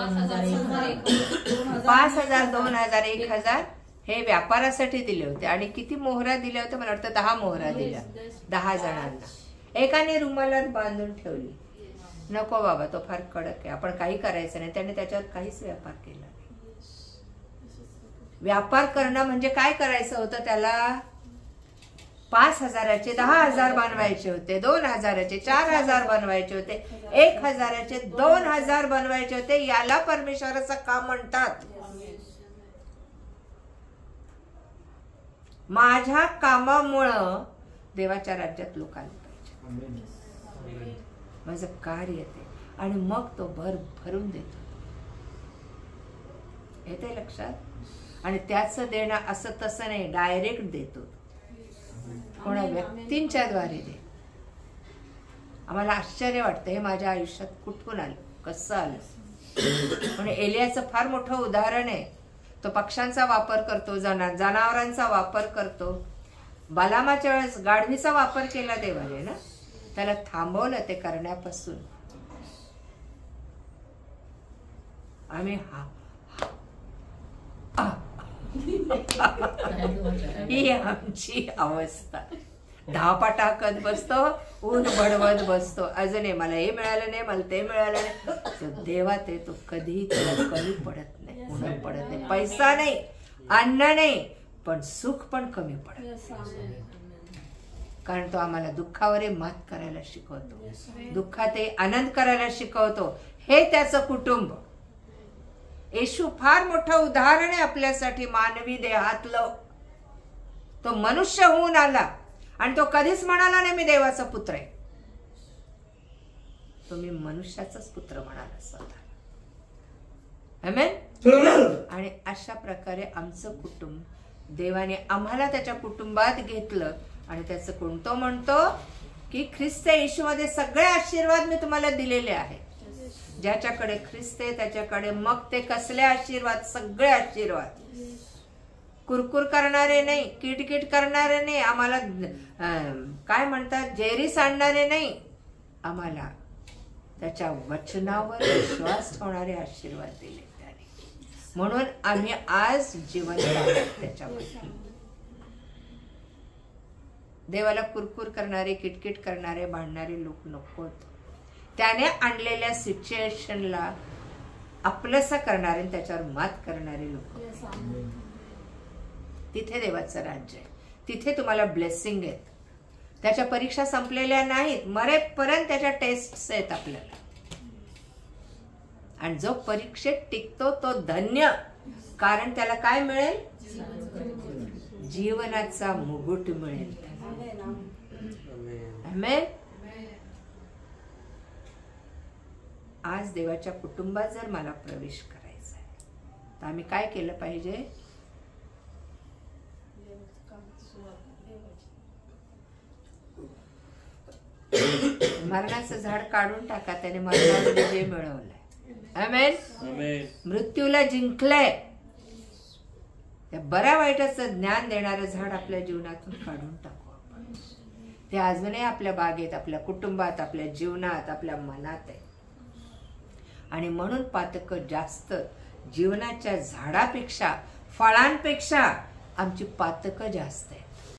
[SPEAKER 2] 2,000 1,000 हे व्यापारासाठी दिले होते. आणि किती मोहऱ्या दिल्या होत्या? मला वाटतं 10 मोहऱ्या दिल्या 10 जणांना. एकाने रुमालात बांधून ठेवली. नको बाबा, तो फार कडक आहे, आपण काही करायचं नाही. त्याने त्याच्यावर काहीच व्यापार केला नाही. व्यापार करणं म्हणजे काय करायचं होतं त्याला? 5,000चे 10,000 बनवायचे होते, 2,000चे 4,000 बनवायचे होते, 1,000चे 2,000 बनवायचे होते. याला परमेश्वराचं काम म्हणतात. माझ्या कामामुळं देवाच्या राज्यात लोक आले पाहिजे. माझं कार्य ते. आणि मग तो भरून देतो. येते लक्षात. आणि त्याचं देणं असं तसं नाही, डायरेक्ट देतो. कोणा व्यक्तींच्या द्वारे दे. आम्हाला आश्चर्य वाटतं हे माझ्या आयुष्यात कुठून आलं, कसं आलं. म्हणजे एलियाचं फार मोठं उदाहरण आहे. तो पक्ष्यांचा वापर करतो, जनावरांचा वापर करतो. बालामाच्या वेळेस गाढवीचा वापर केला देवाने ना, त्याला थांबवलं ते करण्यापासून. आम्ही ही आमची अवस्था. धापा टाकत बसतो, ऊन बडवत बसतो. अजूनही मला हे मिळालं नाही, मला ते मिळालं नाही. देवात आहे तो कधीही त्याला कमी पडत नाही, उन्हा पडत नाही. पैसा नाही, अन्न नाही, पण सुख पण कमी पडत. कारण तो आम्हाला दुःखावर मात करायला शिकवतो, दुःखात आनंद करायला शिकवतो. हे त्याचं कुटुंब. येशू फार मोठं उदाहरण आहे आपल्यासाठी मानवी देहातलं. तो मनुष्य होऊन आला आणि तो कधीच म्हणाला नाही मी देवाचा पुत्र आहे. तो मी मनुष्याचाच पुत्र म्हणाला स्वतः. आमेन. आणि अशा प्रकारे आमचं कुटुंब देवाने आम्हाला त्याच्या कुटुंबात घेतलं. आणि त्याचं कोणतं म्हणतो की ख्रिस्त येशूमध्ये सगळे आशीर्वाद मी तुम्हाला दिलेले आहेत. ज्याच्याकडे ख्रिस्त आहे त्याच्याकडे मग ते कसले आशीर्वाद? सगळे आशीर्वाद. कुरकुर करणारे नाही, किटकिट करणारे नाही, आम्हाला काय म्हणतात जेरीस आणणारे नाही, आम्हाला त्याच्या वचनावर विश्वास ठेवणारे आशीर्वाद दिले त्याने. म्हणून आम्ही आज जिवंत आहोत त्याच्यावर. देवाला कुरकुर करणारे, किटकिट करणारे, भांडणारे लोक नकोत. त्याने आणलेल्या सिच्युएशनला आपलंसं करणारे, त्याच्यावर मात करणारे लोक. तिथे देवाचं राज्य आहे. तिथे तुम्हाला ब्लेसिंग आहेत. त्याच्या परीक्षा संपलेल्या नाहीत, मरेपर्यंत त्याच्या टेस्ट आहेत आपल्याला. आणि जो परीक्षेत टिकतो तो धन्य. कारण त्याला काय मिळेल? जीवनाचा मुकुट मिळेल. आमेन. आज देवाच्या कुटुंबात जर मला प्रवेश करायचा आहे तर आम्ही काय केलं पाहिजे? मरणाचं झाड काढून टाका. त्याने मरणावर विजय मिळवलाय. आमेन.
[SPEAKER 6] आमेन.
[SPEAKER 2] मृत्यूला जिंकलंय. त्या बऱ्या वाईटाचं ज्ञान देणारं झाड आपल्या जीवनातून काढून टाकू आपण. ते अजूनही आपल्या बागेत, आपल्या कुटुंबात, आपल्या जीवनात, आपल्या मनात आहे. आणि म्हणून पातकं जास्त, जीवनाच्या झाडापेक्षा, फळांपेक्षा आमची पातकं जास्त आहे.